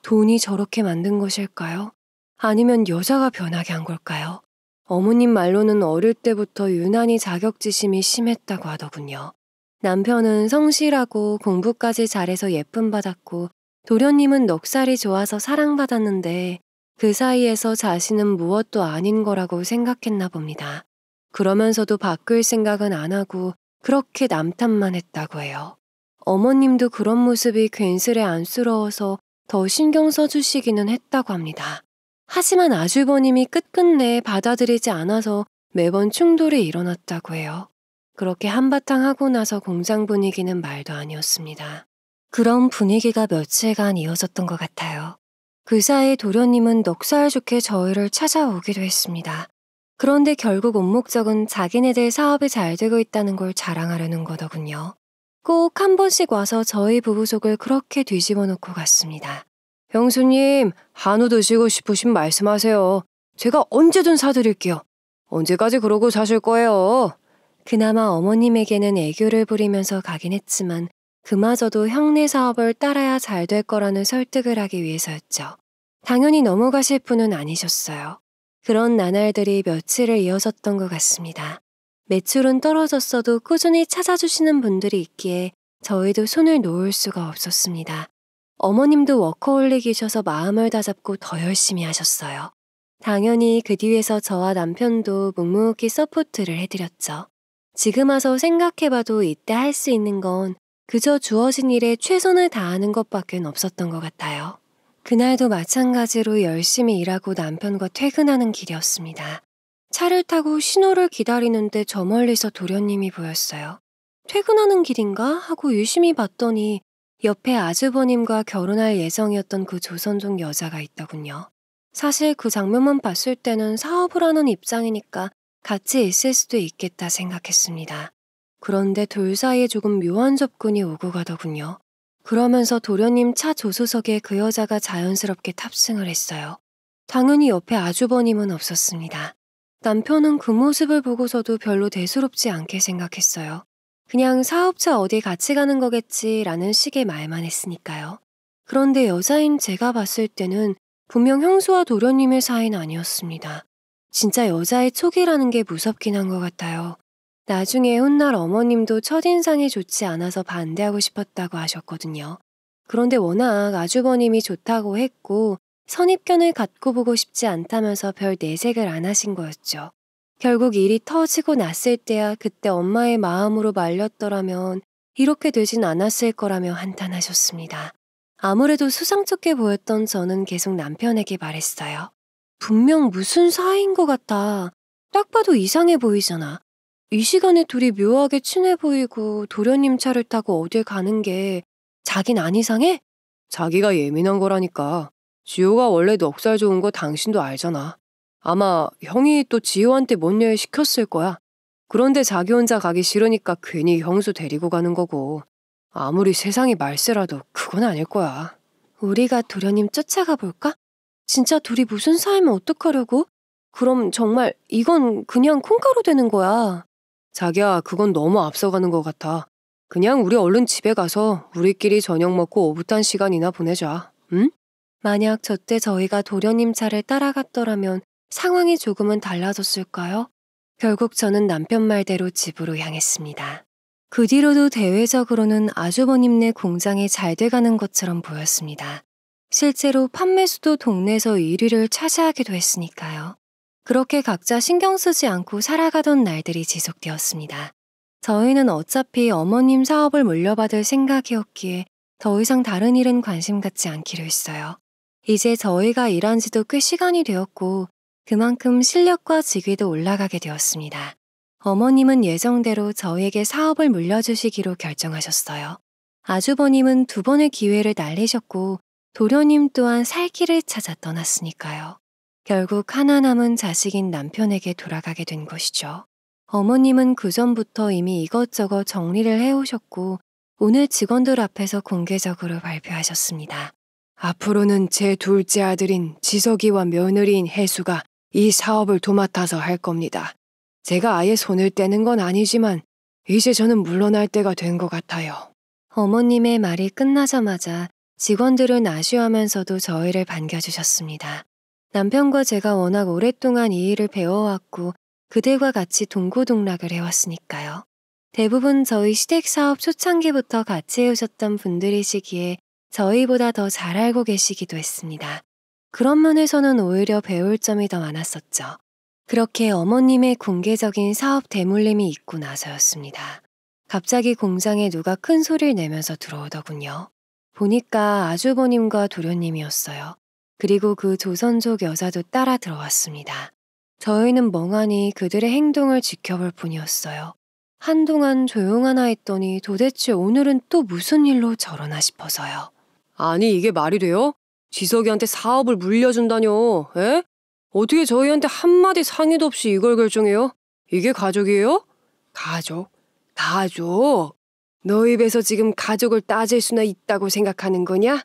돈이 저렇게 만든 것일까요? 아니면 여자가 변하게 한 걸까요? 어머님 말로는 어릴 때부터 유난히 자격지심이 심했다고 하더군요. 남편은 성실하고 공부까지 잘해서 예쁨 받았고 도련님은 넉살이 좋아서 사랑받았는데 그 사이에서 자신은 무엇도 아닌 거라고 생각했나 봅니다. 그러면서도 바꿀 생각은 안 하고 그렇게 남탓만 했다고 해요. 어머님도 그런 모습이 괜스레 안쓰러워서 더 신경 써주시기는 했다고 합니다. 하지만 아주버님이 끝끝내 받아들이지 않아서 매번 충돌이 일어났다고 해요. 그렇게 한바탕 하고 나서 공장 분위기는 말도 아니었습니다. 그런 분위기가 며칠간 이어졌던 것 같아요. 그 사이 도련님은 넉살 좋게 저희를 찾아오기도 했습니다. 그런데 결국 온 목적은 자기네들 사업이 잘 되고 있다는 걸 자랑하려는 거더군요. 꼭 한 번씩 와서 저희 부부 속을 그렇게 뒤집어 놓고 갔습니다. 형수님, 한우 드시고 싶으신 말씀하세요. 제가 언제든 사드릴게요. 언제까지 그러고 사실 거예요? 그나마 어머님에게는 애교를 부리면서 가긴 했지만 그마저도 형네 사업을 따라야 잘 될 거라는 설득을 하기 위해서였죠. 당연히 넘어가실 분은 아니셨어요. 그런 나날들이 며칠을 이어졌던 것 같습니다. 매출은 떨어졌어도 꾸준히 찾아주시는 분들이 있기에 저희도 손을 놓을 수가 없었습니다. 어머님도 워커홀릭이셔서 마음을 다잡고 더 열심히 하셨어요. 당연히 그 뒤에서 저와 남편도 묵묵히 서포트를 해드렸죠. 지금 와서 생각해봐도 이때 할 수 있는 건 그저 주어진 일에 최선을 다하는 것밖엔 없었던 것 같아요. 그날도 마찬가지로 열심히 일하고 남편과 퇴근하는 길이었습니다. 차를 타고 신호를 기다리는데 저 멀리서 도련님이 보였어요. 퇴근하는 길인가 하고 유심히 봤더니 옆에 아주버님과 결혼할 예정이었던 그 조선족 여자가 있더군요. 사실 그 장면만 봤을 때는 사업을 하는 입장이니까 같이 있을 수도 있겠다 생각했습니다. 그런데 둘 사이에 조금 묘한 접근이 오고 가더군요. 그러면서 도련님 차 조수석에 그 여자가 자연스럽게 탑승을 했어요. 당연히 옆에 아주버님은 없었습니다. 남편은 그 모습을 보고서도 별로 대수롭지 않게 생각했어요. 그냥 사업차 어디 같이 가는 거겠지라는 식의 말만 했으니까요. 그런데 여자인 제가 봤을 때는 분명 형수와 도련님의 사이는 아니었습니다. 진짜 여자의 촉이라는 게 무섭긴 한 것 같아요. 나중에 훗날 어머님도 첫인상이 좋지 않아서 반대하고 싶었다고 하셨거든요. 그런데 워낙 아주버님이 좋다고 했고 선입견을 갖고 보고 싶지 않다면서 별 내색을 안 하신 거였죠. 결국 일이 터지고 났을 때야 그때 엄마의 마음으로 말렸더라면 이렇게 되진 않았을 거라며 한탄하셨습니다. 아무래도 수상쩍게 보였던 저는 계속 남편에게 말했어요. 분명 무슨 사이인 것 같아. 딱 봐도 이상해 보이잖아. 이 시간에 둘이 묘하게 친해 보이고 도련님 차를 타고 어딜 가는 게 자긴 안 이상해? 자기가 예민한 거라니까. 지호가 원래 넉살 좋은 거 당신도 알잖아. 아마 형이 또 지호한테 뭔 일 시켰을 거야. 그런데 자기 혼자 가기 싫으니까 괜히 형수 데리고 가는 거고. 아무리 세상이 말세라도 그건 아닐 거야. 우리가 도련님 쫓아가 볼까? 진짜 둘이 무슨 사이면 어떡하려고? 그럼 정말 이건 그냥 콩가루 되는 거야. 자기야, 그건 너무 앞서가는 것 같아. 그냥 우리 얼른 집에 가서 우리끼리 저녁 먹고 오붓한 시간이나 보내자. 응? 만약 저때 저희가 도련님 차를 따라갔더라면 상황이 조금은 달라졌을까요? 결국 저는 남편 말대로 집으로 향했습니다. 그 뒤로도 대외적으로는 아주버님네 공장이 잘 돼가는 것처럼 보였습니다. 실제로 판매수도 동네에서 1위를 차지하기도 했으니까요. 그렇게 각자 신경 쓰지 않고 살아가던 날들이 지속되었습니다. 저희는 어차피 어머님 사업을 물려받을 생각이었기에 더 이상 다른 일은 관심 갖지 않기로 했어요. 이제 저희가 일한 지도 꽤 시간이 되었고 그만큼 실력과 직위도 올라가게 되었습니다. 어머님은 예정대로 저희에게 사업을 물려주시기로 결정하셨어요. 아주버님은 2번의 기회를 날리셨고 도련님 또한 살 길을 찾아 떠났으니까요. 결국 하나 남은 자식인 남편에게 돌아가게 된 것이죠. 어머님은 그전부터 이미 이것저것 정리를 해오셨고 오늘 직원들 앞에서 공개적으로 발표하셨습니다. 앞으로는 제 둘째 아들인 지석이와 며느리인 혜수가 이 사업을 도맡아서 할 겁니다. 제가 아예 손을 떼는 건 아니지만 이제 저는 물러날 때가 된 것 같아요. 어머님의 말이 끝나자마자 직원들은 아쉬워하면서도 저희를 반겨주셨습니다. 남편과 제가 워낙 오랫동안 이 일을 배워왔고 그들과 같이 동고동락을 해왔으니까요. 대부분 저희 시댁사업 초창기부터 같이 해오셨던 분들이시기에 저희보다 더 잘 알고 계시기도 했습니다. 그런 면에서는 오히려 배울 점이 더 많았었죠. 그렇게 어머님의 공개적인 사업 대물림이 있고 나서였습니다. 갑자기 공장에 누가 큰 소리를 내면서 들어오더군요. 보니까 아주버님과 도련님이었어요. 그리고 그 조선족 여자도 따라 들어왔습니다. 저희는 멍하니 그들의 행동을 지켜볼 뿐이었어요. 한동안 조용하나 했더니 도대체 오늘은 또 무슨 일로 저러나 싶어서요. 아니 이게 말이 돼요? 지석이한테 사업을 물려준다뇨. 에? 어떻게 저희한테 한마디 상의도 없이 이걸 결정해요? 이게 가족이에요? 가족? 너 입에서 지금 가족을 따질 수나 있다고 생각하는 거냐?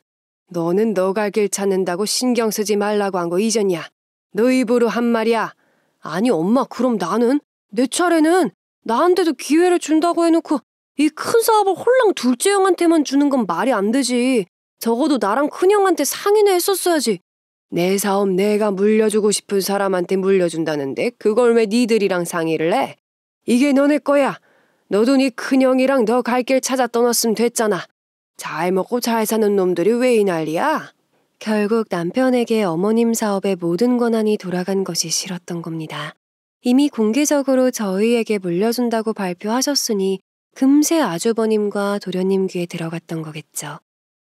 너는 너 갈 길 찾는다고 신경 쓰지 말라고 한 거 잊었냐? 너 입으로 한 말이야. 아니 엄마 그럼 나는? 내 차례는? 나한테도 기회를 준다고 해놓고 이 큰 사업을 홀랑 둘째 형한테만 주는 건 말이 안 되지. 적어도 나랑 큰형한테 상의는 했었어야지. 내 사업 내가 물려주고 싶은 사람한테 물려준다는데 그걸 왜 니들이랑 상의를 해? 이게 너네 거야. 너도 네 큰형이랑 너 갈 길 찾아 떠났으면 됐잖아. 잘 먹고 잘 사는 놈들이 왜 이 난리야? 결국 남편에게 어머님 사업의 모든 권한이 돌아간 것이 싫었던 겁니다. 이미 공개적으로 저희에게 물려준다고 발표하셨으니 금세 아주버님과 도련님 귀에 들어갔던 거겠죠.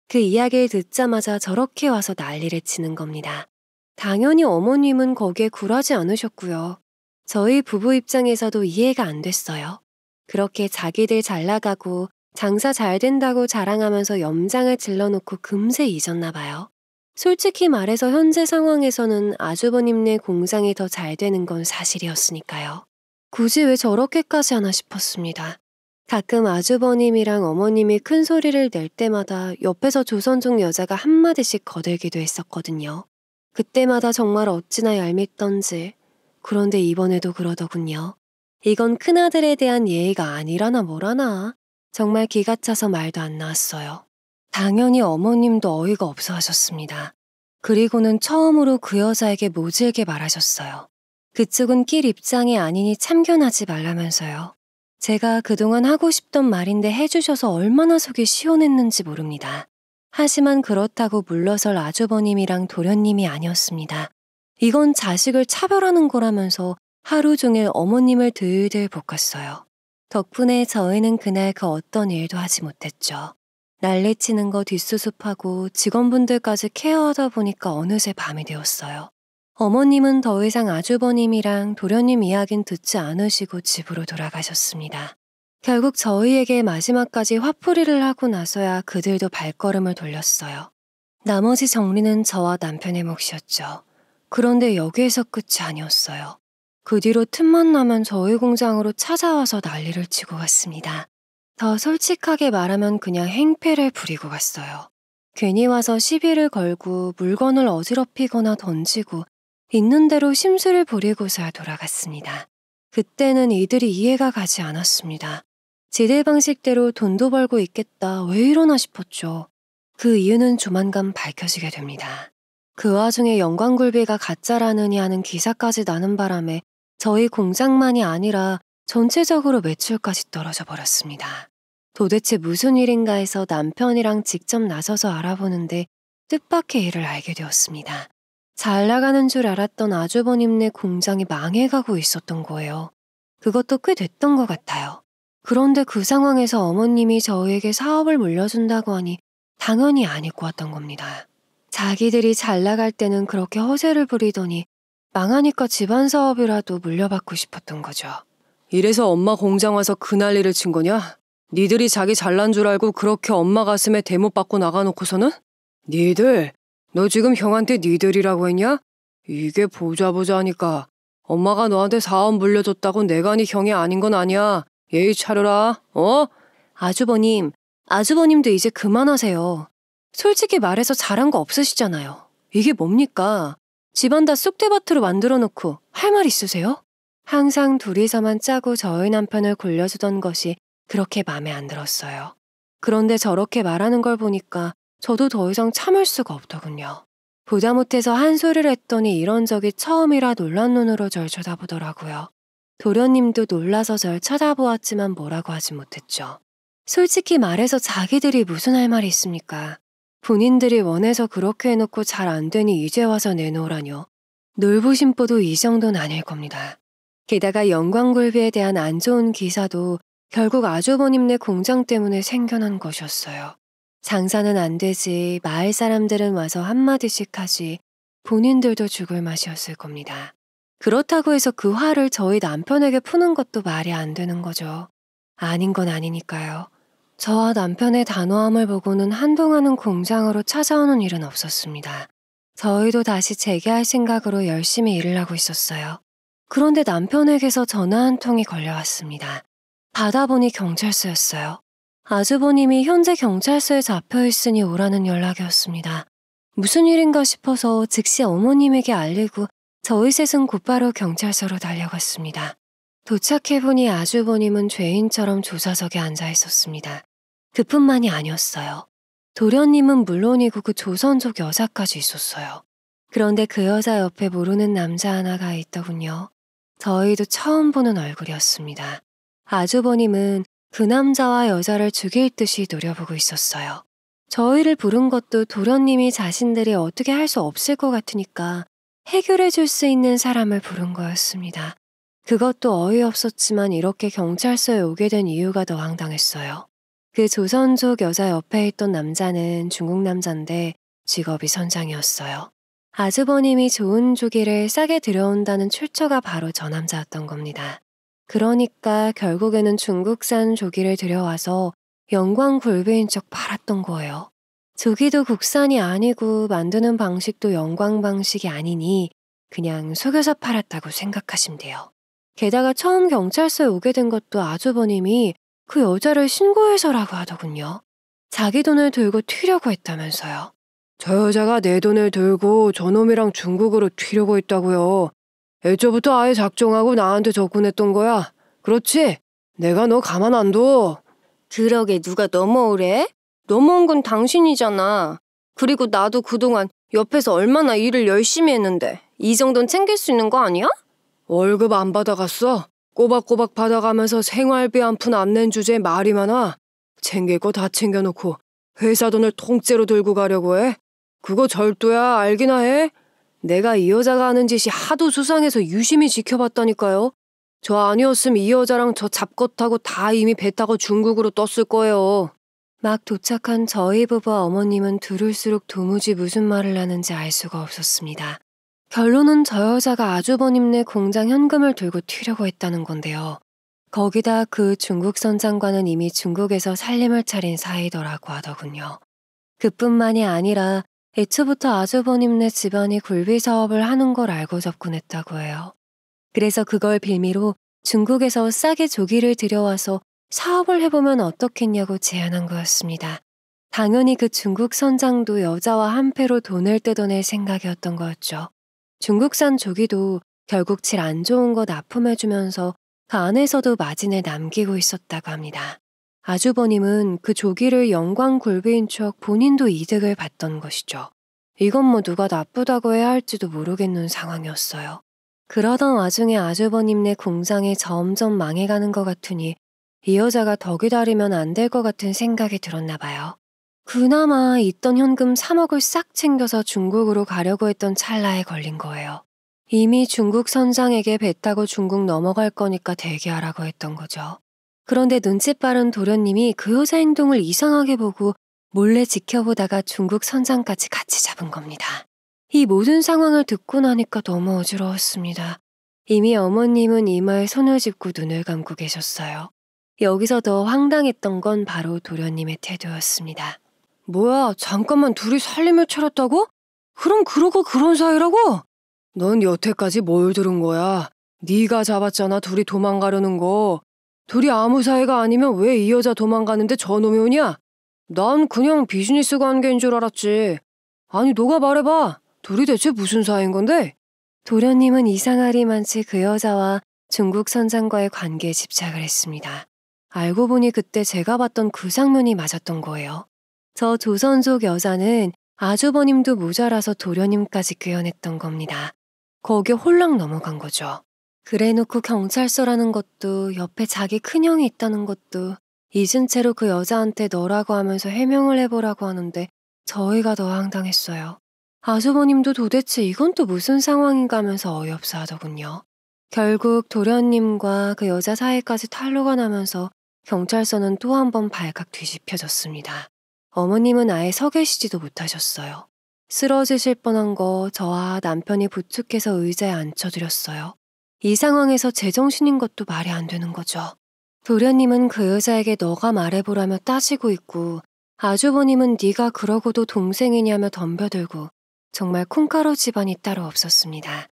그 이야기를 듣자마자 저렇게 와서 난리를 치는 겁니다. 당연히 어머님은 거기에 굴하지 않으셨고요. 저희 부부 입장에서도 이해가 안 됐어요. 그렇게 자기들 잘 나가고 장사 잘 된다고 자랑하면서 염장을 질러놓고 금세 잊었나 봐요. 솔직히 말해서 현재 상황에서는 아주버님네 공장이 더 잘 되는 건 사실이었으니까요. 굳이 왜 저렇게까지 하나 싶었습니다. 가끔 아주버님이랑 어머님이 큰 소리를 낼 때마다 옆에서 조선족 여자가 한마디씩 거들기도 했었거든요. 그때마다 정말 어찌나 얄밉던지. 그런데 이번에도 그러더군요. 이건 큰아들에 대한 예의가 아니라나 뭐라나. 정말 기가 차서 말도 안 나왔어요. 당연히 어머님도 어이가 없어 하셨습니다. 그리고는 처음으로 그 여자에게 모질게 말하셨어요. 그쪽은 낄 입장이 아니니 참견하지 말라면서요. 제가 그동안 하고 싶던 말인데 해주셔서 얼마나 속이 시원했는지 모릅니다. 하지만 그렇다고 물러설 아주버님이랑 도련님이 아니었습니다. 이건 자식을 차별하는 거라면서 하루 종일 어머님을 들들 볶았어요. 덕분에 저희는 그날 그 어떤 일도 하지 못했죠. 난리치는 거 뒷수습하고 직원분들까지 케어하다 보니까 어느새 밤이 되었어요. 어머님은 더 이상 아주버님이랑 도련님 이야기는 듣지 않으시고 집으로 돌아가셨습니다. 결국 저희에게 마지막까지 화풀이를 하고 나서야 그들도 발걸음을 돌렸어요. 나머지 정리는 저와 남편의 몫이었죠. 그런데 여기에서 끝이 아니었어요. 그 뒤로 틈만 나면 저희 공장으로 찾아와서 난리를 치고 갔습니다. 더 솔직하게 말하면 그냥 행패를 부리고 갔어요. 괜히 와서 시비를 걸고 물건을 어지럽히거나 던지고 있는 대로 심술을 부리고서야 돌아갔습니다. 그때는 이들이 이해가 가지 않았습니다. 지들 방식대로 돈도 벌고 있겠다 왜 이러나 싶었죠. 그 이유는 조만간 밝혀지게 됩니다. 그 와중에 영광굴비가 가짜라느니 하는 기사까지 나는 바람에 저희 공장만이 아니라 전체적으로 매출까지 떨어져 버렸습니다. 도대체 무슨 일인가 해서 남편이랑 직접 나서서 알아보는데 뜻밖의 일을 알게 되었습니다. 잘 나가는 줄 알았던 아주버님네 공장이 망해가고 있었던 거예요. 그것도 꽤 됐던 것 같아요. 그런데 그 상황에서 어머님이 저희에게 사업을 물려준다고 하니 당연히 안 입고 왔던 겁니다. 자기들이 잘 나갈 때는 그렇게 허세를 부리더니 망하니까 집안 사업이라도 물려받고 싶었던 거죠. 이래서 엄마 공장 와서 그 난리를 친 거냐? 니들이 자기 잘난 줄 알고 그렇게 엄마 가슴에 대못 받고 나가놓고서는? 니들, 너 지금 형한테 니들이라고 했냐? 이게 보자 하니까 엄마가 너한테 사업 물려줬다고 내가 네 형이 아닌 건 아니야. 예의 차려라, 어? 아주버님도 이제 그만하세요. 솔직히 말해서 잘한 거 없으시잖아요. 이게 뭡니까? 집안 다 쑥대밭으로 만들어 놓고 할 말 있으세요? 항상 둘이서만 짜고 저희 남편을 골려주던 것이 그렇게 마음에 안 들었어요. 그런데 저렇게 말하는 걸 보니까 저도 더 이상 참을 수가 없더군요. 보다 못해서 한 소리를 했더니 이런 적이 처음이라 놀란 눈으로 절 쳐다보더라고요. 도련님도 놀라서 절 쳐다보았지만 뭐라고 하지 못했죠. 솔직히 말해서 자기들이 무슨 할 말이 있습니까? 본인들이 원해서 그렇게 해놓고 잘 안 되니 이제 와서 내놓으라뇨. 놀부심보도 이 정도는 아닐 겁니다. 게다가 영광굴비에 대한 안 좋은 기사도 결국 아주버님네 공장 때문에 생겨난 것이었어요. 장사는 안 되지 마을 사람들은 와서 한마디씩 하지 본인들도 죽을 맛이었을 겁니다. 그렇다고 해서 그 화를 저희 남편에게 푸는 것도 말이 안 되는 거죠. 아닌 건 아니니까요. 저와 남편의 단호함을 보고는 한동안은 공장으로 찾아오는 일은 없었습니다. 저희도 다시 재개할 생각으로 열심히 일을 하고 있었어요. 그런데 남편에게서 전화 한 통이 걸려왔습니다. 받아보니 경찰서였어요. 아주버님이 현재 경찰서에 잡혀있으니 오라는 연락이었습니다. 무슨 일인가 싶어서 즉시 어머님에게 알리고 저희 셋은 곧바로 경찰서로 달려갔습니다. 도착해보니 아주버님은 죄인처럼 조사석에 앉아 있었습니다. 그뿐만이 아니었어요. 도련님은 물론이고 그 조선족 여자까지 있었어요. 그런데 그 여자 옆에 모르는 남자 하나가 있더군요. 저희도 처음 보는 얼굴이었습니다. 아주버님은 그 남자와 여자를 죽일 듯이 노려보고 있었어요. 저희를 부른 것도 도련님이 자신들이 어떻게 할 수 없을 것 같으니까 해결해 줄 수 있는 사람을 부른 거였습니다. 그것도 어이없었지만 이렇게 경찰서에 오게 된 이유가 더 황당했어요. 그 조선족 여자 옆에 있던 남자는 중국 남자인데 직업이 선장이었어요. 아주버님이 좋은 조기를 싸게 들여온다는 출처가 바로 저 남자였던 겁니다. 그러니까 결국에는 중국산 조기를 들여와서 영광굴비인 척 팔았던 거예요. 조기도 국산이 아니고 만드는 방식도 영광 방식이 아니니 그냥 속여서 팔았다고 생각하시면 돼요. 게다가 처음 경찰서에 오게 된 것도 아주버님이 그 여자를 신고해서라고 하더군요. 자기 돈을 들고 튀려고 했다면서요. 저 여자가 내 돈을 들고 저놈이랑 중국으로 튀려고 했다고요. 애초부터 아예 작정하고 나한테 접근했던 거야. 그렇지? 내가 너 가만 안 둬. 그러게 누가 넘어오래? 넘어온 건 당신이잖아. 그리고 나도 그동안 옆에서 얼마나 일을 열심히 했는데 이 정도는 챙길 수 있는 거 아니야? 월급 안 받아갔어? 꼬박꼬박 받아가면서 생활비 한 푼 안 낸 주제에 말이 많아. 챙길 거 다 챙겨놓고 회사 돈을 통째로 들고 가려고 해? 그거 절도야. 알기나 해? 내가 이 여자가 하는 짓이 하도 수상해서 유심히 지켜봤다니까요. 저 아니었으면 이 여자랑 저 잡것하고 다 이미 배 타고 중국으로 떴을 거예요. 막 도착한 저희 부부와 어머님은 들을수록 도무지 무슨 말을 하는지 알 수가 없었습니다. 결론은 저 여자가 아주버님네 공장 현금을 들고 튀려고 했다는 건데요. 거기다 그 중국 선장과는 이미 중국에서 살림을 차린 사이더라고 하더군요. 그뿐만이 아니라 애초부터 아주버님네 집안이 굴비 사업을 하는 걸 알고 접근했다고 해요. 그래서 그걸 빌미로 중국에서 싸게 조기를 들여와서 사업을 해보면 어떻겠냐고 제안한 거였습니다. 당연히 그 중국 선장도 여자와 한패로 돈을 뜯어낼 생각이었던 거였죠. 중국산 조기도 결국 질 안 좋은 거 납품해주면서 그 안에서도 마진을 남기고 있었다고 합니다. 아주버님은 그 조기를 영광 굴비인 척 본인도 이득을 봤던 것이죠. 이건 뭐 누가 나쁘다고 해야 할지도 모르겠는 상황이었어요. 그러던 와중에 아주버님네 공장이 점점 망해가는 것 같으니 이 여자가 더 기다리면 안 될 것 같은 생각이 들었나 봐요. 그나마 있던 현금 3억을 싹 챙겨서 중국으로 가려고 했던 찰나에 걸린 거예요. 이미 중국 선장에게 배 타고 중국 넘어갈 거니까 대기하라고 했던 거죠. 그런데 눈치 빠른 도련님이 그 여자 행동을 이상하게 보고 몰래 지켜보다가 중국 선장까지 같이 잡은 겁니다. 이 모든 상황을 듣고 나니까 너무 어지러웠습니다. 이미 어머님은 이마에 손을 짚고 눈을 감고 계셨어요. 여기서 더 황당했던 건 바로 도련님의 태도였습니다. 뭐야, 잠깐만 둘이 살림을 차렸다고? 그럼 그러고 그런 사이라고? 넌 여태까지 뭘 들은 거야? 네가 잡았잖아, 둘이 도망가려는 거. 둘이 아무 사이가 아니면 왜 이 여자 도망가는데 저놈이 오냐? 난 그냥 비즈니스 관계인 줄 알았지. 아니, 너가 말해봐. 둘이 대체 무슨 사이인 건데? 도련님은 이상하리만치 그 여자와 중국 선장과의 관계에 집착을 했습니다. 알고 보니 그때 제가 봤던 그 장면이 맞았던 거예요. 저 조선족 여자는 아주버님도 모자라서 도련님까지 꿰어냈던 겁니다. 거기에 홀랑 넘어간 거죠. 그래놓고 경찰서라는 것도 옆에 자기 큰형이 있다는 것도 잊은 채로 그 여자한테 너라고 하면서 해명을 해보라고 하는데 저희가 더 황당했어요. 아주버님도 도대체 이건 또 무슨 상황인가 하면서 어이없어 하더군요. 결국 도련님과 그 여자 사이까지 탄로가 나면서 경찰서는 또 한 번 발칵 뒤집혀졌습니다. 어머님은 아예 서 계시지도 못하셨어요. 쓰러지실 뻔한 거 저와 남편이 부축해서 의자에 앉혀드렸어요. 이 상황에서 제정신인 것도 말이 안 되는 거죠. 도련님은 그 여자에게 너가 말해보라며 따지고 있고 아주버님은 네가 그러고도 동생이냐며 덤벼들고 정말 콩가루 집안이 따로 없었습니다.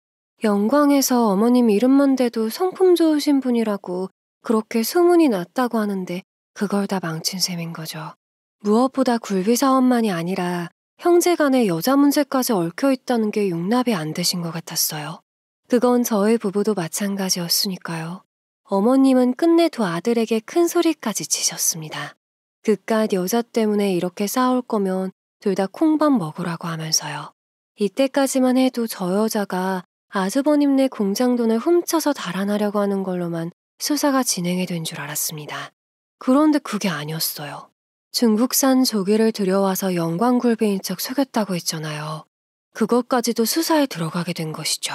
영광에서 어머님 이름만 대도 성품 좋으신 분이라고 그렇게 소문이 났다고 하는데 그걸 다 망친 셈인 거죠. 무엇보다 굴비 사업만이 아니라 형제간에 여자 문제까지 얽혀있다는 게 용납이 안 되신 것 같았어요. 그건 저희 부부도 마찬가지였으니까요. 어머님은 끝내 두 아들에게 큰 소리까지 치셨습니다. 그깟 여자 때문에 이렇게 싸울 거면 둘 다 콩밥 먹으라고 하면서요. 이때까지만 해도 저 여자가 아주버님네 공장 돈을 훔쳐서 달아나려고 하는 걸로만 수사가 진행이 된 줄 알았습니다. 그런데 그게 아니었어요. 중국산 조기를 들여와서 영광굴비인 척 속였다고 했잖아요. 그것까지도 수사에 들어가게 된 것이죠.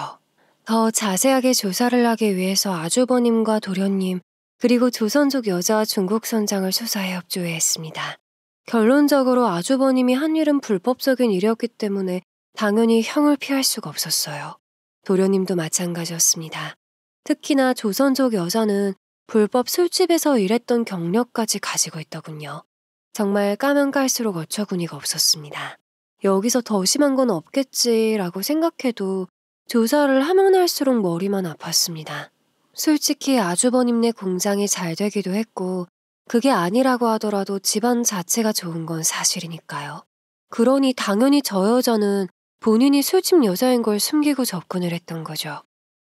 더 자세하게 조사를 하기 위해서 아주버님과 도련님 그리고 조선족 여자 중국 선장을 수사에 협조해 했습니다. 결론적으로 아주버님이 한 일은 불법적인 일이었기 때문에 당연히 형을 피할 수가 없었어요. 도련님도 마찬가지였습니다. 특히나 조선족 여자는 불법 술집에서 일했던 경력까지 가지고 있더군요. 정말 까면 깔수록 어처구니가 없었습니다. 여기서 더 심한 건 없겠지라고 생각해도 조사를 하면 할수록 머리만 아팠습니다. 솔직히 아주버님네 공장이 잘 되기도 했고 그게 아니라고 하더라도 집안 자체가 좋은 건 사실이니까요. 그러니 당연히 저 여자는 본인이 술집 여자인 걸 숨기고 접근을 했던 거죠.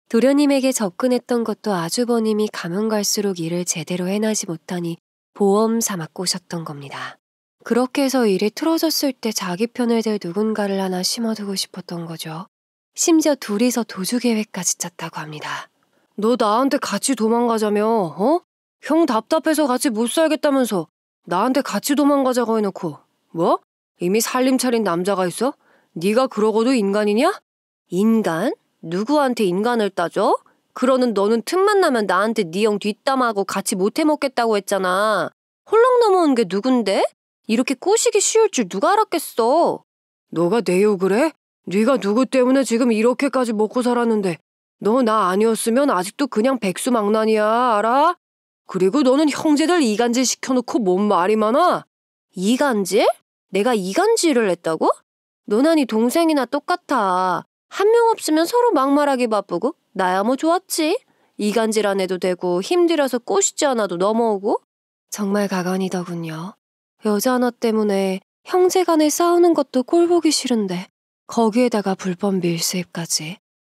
도련님에게 접근했던 것도 아주버님이 가면 갈수록 일을 제대로 해나지 못하니 보험 삼아 꼬셨던 겁니다. 그렇게 해서 일이 틀어졌을 때 자기 편을 들 누군가를 하나 심어두고 싶었던 거죠. 심지어 둘이서 도주 계획까지 짰다고 합니다. 너 나한테 같이 도망가자며, 어? 형 답답해서 같이 못 살겠다면서 나한테 같이 도망가자고 해놓고 뭐? 이미 살림 차린 남자가 있어? 네가 그러고도 인간이냐? 인간? 누구한테 인간을 따져? 그러는 너는 틈만 나면 나한테 네 형 뒷담하고 같이 못 해먹겠다고 했잖아. 홀랑 넘어온 게 누군데? 이렇게 꼬시기 쉬울 줄 누가 알았겠어. 너가 내 욕을 해? 네가 누구 때문에 지금 이렇게까지 먹고 살았는데 너 나 아니었으면 아직도 그냥 백수망난이야, 알아? 그리고 너는 형제들 이간질 시켜놓고 뭔 말이 많아? 이간질? 내가 이간질을 했다고? 너나니 동생이나 똑같아. 한 명 없으면 서로 막말하기 바쁘고 나야 뭐 좋았지. 이간질 안 해도 되고 힘들어서 꼬시지 않아도 넘어오고. 정말 가관이더군요. 여자 하나 때문에 형제 간에 싸우는 것도 꼴보기 싫은데 거기에다가 불법 밀수입까지.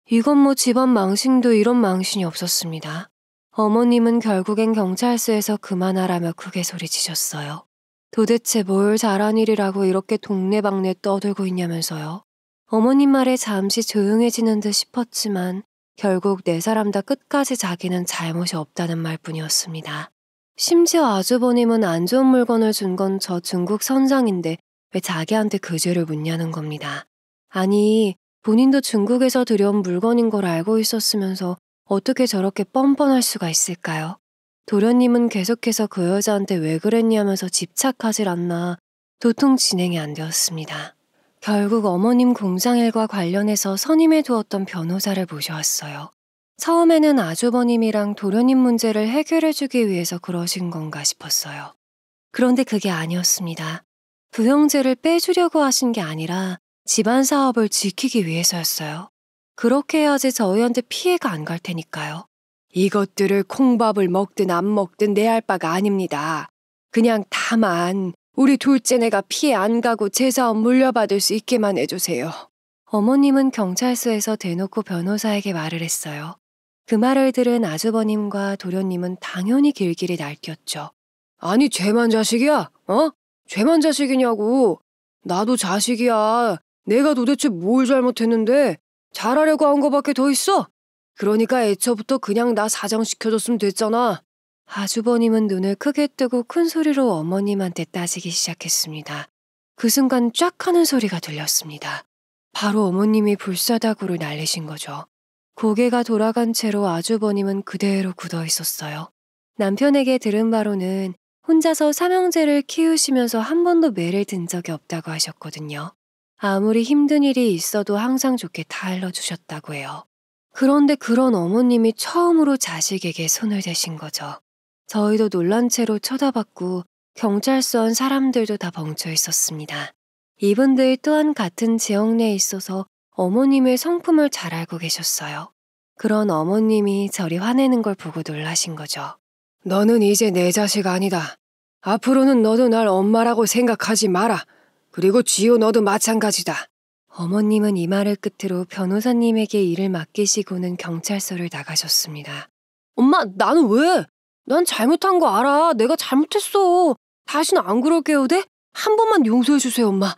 이건 뭐 집안 망신도 이런 망신이 없었습니다. 어머님은 결국엔 경찰서에서 그만하라며 크게 소리치셨어요. 도대체 뭘 잘한 일이라고 이렇게 동네방네 떠들고 있냐면서요. 어머님 말에 잠시 조용해지는 듯 싶었지만 결국 네 사람 다 끝까지 자기는 잘못이 없다는 말뿐이었습니다. 심지어 아주버님은 안 좋은 물건을 준 건 저 중국 선장인데 왜 자기한테 그 죄를 묻냐는 겁니다. 아니, 본인도 중국에서 들여온 물건인 걸 알고 있었으면서 어떻게 저렇게 뻔뻔할 수가 있을까요? 도련님은 계속해서 그 여자한테 왜 그랬냐면서 집착하질 않나 도통 진행이 안 되었습니다. 결국 어머님 공장 일과 관련해서 선임해 두었던 변호사를 모셔왔어요. 처음에는 아주버님이랑 도련님 문제를 해결해주기 위해서 그러신 건가 싶었어요. 그런데 그게 아니었습니다. 부형제를 빼주려고 하신 게 아니라 집안 사업을 지키기 위해서였어요. 그렇게 해야지 저희한테 피해가 안 갈 테니까요. 이것들을 콩밥을 먹든 안 먹든 내 할 바가 아닙니다. 그냥 다만 우리 둘째네가 피해 안 가고 제 사업 물려받을 수 있게만 해주세요. 어머님은 경찰서에서 대놓고 변호사에게 말을 했어요. 그 말을 들은 아주버님과 도련님은 당연히 길길이 날뛰었죠. 아니 쟤만 자식이야? 어? 쟤만 자식이냐고. 나도 자식이야. 내가 도대체 뭘 잘못했는데 잘하려고 한 거밖에 더 있어? 그러니까 애초부터 그냥 나 사장시켜줬으면 됐잖아. 아주버님은 눈을 크게 뜨고 큰 소리로 어머님한테 따지기 시작했습니다. 그 순간 쫙 하는 소리가 들렸습니다. 바로 어머님이 불사다구를 날리신 거죠. 고개가 돌아간 채로 아주버님은 그대로 굳어 있었어요. 남편에게 들은 바로는 혼자서 삼형제를 키우시면서 한 번도 매를 든 적이 없다고 하셨거든요. 아무리 힘든 일이 있어도 항상 좋게 다 일러주셨다고 해요. 그런데 그런 어머님이 처음으로 자식에게 손을 대신 거죠. 저희도 놀란 채로 쳐다봤고 경찰서 안 사람들도 다 벙쳐 있었습니다. 이분들 또한 같은 지역 내에 있어서 어머님의 성품을 잘 알고 계셨어요. 그런 어머님이 저리 화내는 걸 보고 놀라신 거죠. 너는 이제 내 자식 아니다. 앞으로는 너도 날 엄마라고 생각하지 마라. 그리고 지호 너도 마찬가지다. 어머님은 이 말을 끝으로 변호사님에게 일을 맡기시고는 경찰서를 나가셨습니다. 엄마, 나는 왜? 난 잘못한 거 알아. 내가 잘못했어. 다시는 안 그럴게요, 네? 한 번만 용서해 주세요, 엄마.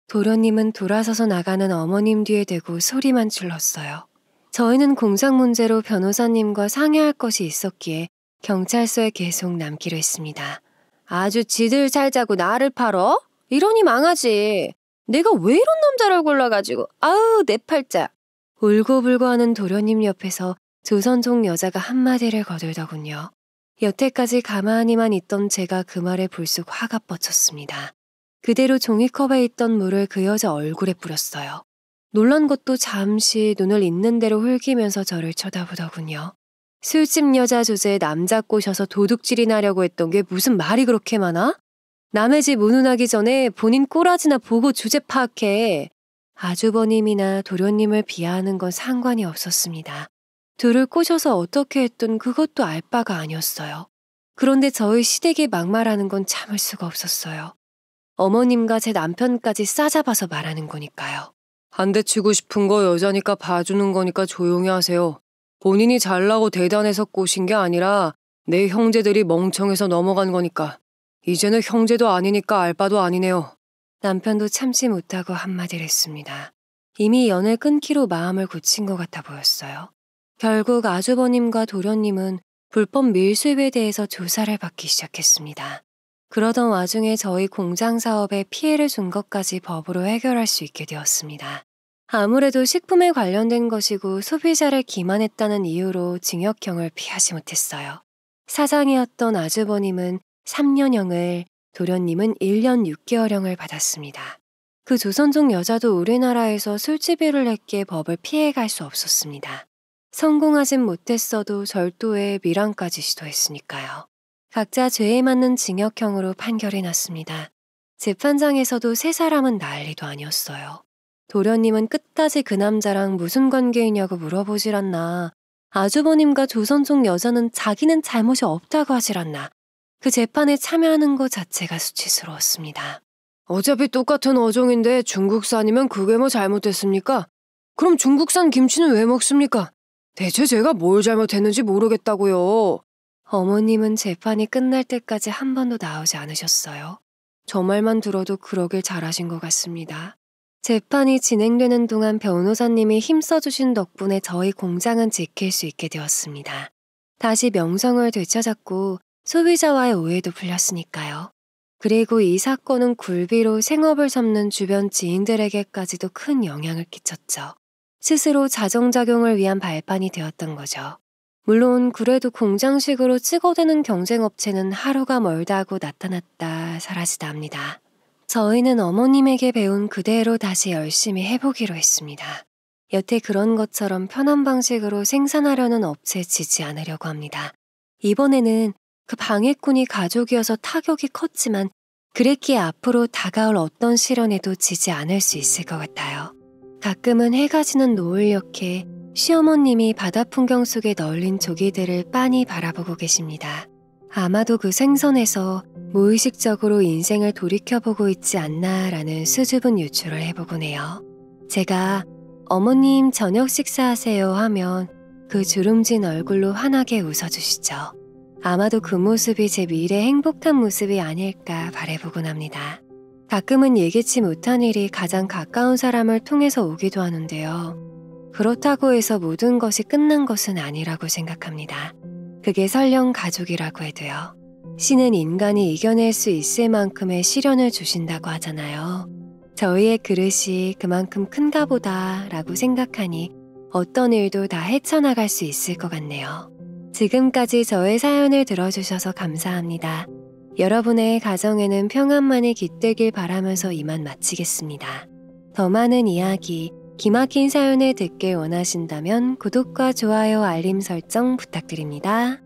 도련님은 돌아서서 나가는 어머님 뒤에 대고 소리만 질렀어요. 저희는 공장 문제로 변호사님과 상의할 것이 있었기에 경찰서에 계속 남기로 했습니다. 아주 지들 살자고 나를 팔어? 이러니 망하지. 내가 왜 이런 남자를 골라가지고 아우 내 팔자. 울고불고 하는 도련님 옆에서 조선족 여자가 한마디를 거들더군요. 여태까지 가만히만 있던 제가 그 말에 불쑥 화가 뻗쳤습니다. 그대로 종이컵에 있던 물을 그 여자 얼굴에 뿌렸어요. 놀란 것도 잠시 눈을 있는 대로 흘기면서 저를 쳐다보더군요. 술집 여자 주제에 남자 꼬셔서 도둑질이 나려고 했던 게 무슨 말이 그렇게 많아? 남의 집 운운하기 전에 본인 꼬라지나 보고 주제 파악해. 아주버님이나 도련님을 비하하는 건 상관이 없었습니다. 둘을 꼬셔서 어떻게 했든 그것도 알 바가 아니었어요. 그런데 저의 시댁에 막말하는 건 참을 수가 없었어요. 어머님과 제 남편까지 싸잡아서 말하는 거니까요. 한 대 치고 싶은 거 여자니까 봐주는 거니까 조용히 하세요. 본인이 잘나고 대단해서 꼬신 게 아니라 내 형제들이 멍청해서 넘어간 거니까. 이제는 형제도 아니니까 알바도 아니네요. 남편도 참지 못하고 한마디를 했습니다. 이미 연을 끊기로 마음을 굳힌 것 같아 보였어요. 결국 아주버님과 도련님은 불법 밀수입에 대해서 조사를 받기 시작했습니다. 그러던 와중에 저희 공장 사업에 피해를 준 것까지 법으로 해결할 수 있게 되었습니다. 아무래도 식품에 관련된 것이고 소비자를 기만했다는 이유로 징역형을 피하지 못했어요. 사장이었던 아주버님은 3년형을, 도련님은 1년 6개월형을 받았습니다. 그 조선족 여자도 우리나라에서 술집 일을 했기에 법을 피해갈 수 없었습니다. 성공하진 못했어도 절도에 밀항까지 시도했으니까요. 각자 죄에 맞는 징역형으로 판결이 났습니다. 재판장에서도 세 사람은 난리도 아니었어요. 도련님은 끝까지 그 남자랑 무슨 관계이냐고 물어보질 않나. 아주버님과 조선족 여자는 자기는 잘못이 없다고 하질 않나. 그 재판에 참여하는 것 자체가 수치스러웠습니다. 어차피 똑같은 어종인데 중국산이면 그게 뭐 잘못됐습니까? 그럼 중국산 김치는 왜 먹습니까? 대체 제가 뭘 잘못했는지 모르겠다고요. 어머님은 재판이 끝날 때까지 한 번도 나오지 않으셨어요. 저 말만 들어도 그러길 잘하신 것 같습니다. 재판이 진행되는 동안 변호사님이 힘써주신 덕분에 저희 공장은 지킬 수 있게 되었습니다. 다시 명성을 되찾았고 소비자와의 오해도 풀렸으니까요. 그리고 이 사건은 굴비로 생업을 접는 주변 지인들에게까지도 큰 영향을 끼쳤죠. 스스로 자정작용을 위한 발판이 되었던 거죠. 물론 그래도 공장식으로 찍어대는 경쟁업체는 하루가 멀다 하고 나타났다 사라지다 합니다. 저희는 어머님에게 배운 그대로 다시 열심히 해보기로 했습니다. 여태 그런 것처럼 편한 방식으로 생산하려는 업체에 지지 않으려고 합니다. 이번에는 그 방해꾼이 가족이어서 타격이 컸지만 그랬기에 앞으로 다가올 어떤 시련에도 지지 않을 수 있을 것 같아요. 가끔은 해가 지는 노을녘에 시어머님이 바다 풍경 속에 널린 조기들을 빤히 바라보고 계십니다. 아마도 그 생선에서 무의식적으로 인생을 돌이켜보고 있지 않나라는 수줍은 유추를 해보곤 해요. 제가 어머님 저녁 식사하세요 하면 그 주름진 얼굴로 환하게 웃어주시죠. 아마도 그 모습이 제 미래 행복한 모습이 아닐까 바라보곤 합니다. 가끔은 예기치 못한 일이 가장 가까운 사람을 통해서 오기도 하는데요. 그렇다고 해서 모든 것이 끝난 것은 아니라고 생각합니다. 그게 설령 가족이라고 해도요. 신은 인간이 이겨낼 수 있을 만큼의 시련을 주신다고 하잖아요. 저희의 그릇이 그만큼 큰가 보다 라고 생각하니 어떤 일도 다 헤쳐나갈 수 있을 것 같네요. 지금까지 저의 사연을 들어주셔서 감사합니다. 여러분의 가정에는 평안만이 깃들길 바라면서 이만 마치겠습니다. 더 많은 이야기, 기막힌 사연을 듣길 원하신다면 구독과 좋아요, 알림 설정 부탁드립니다.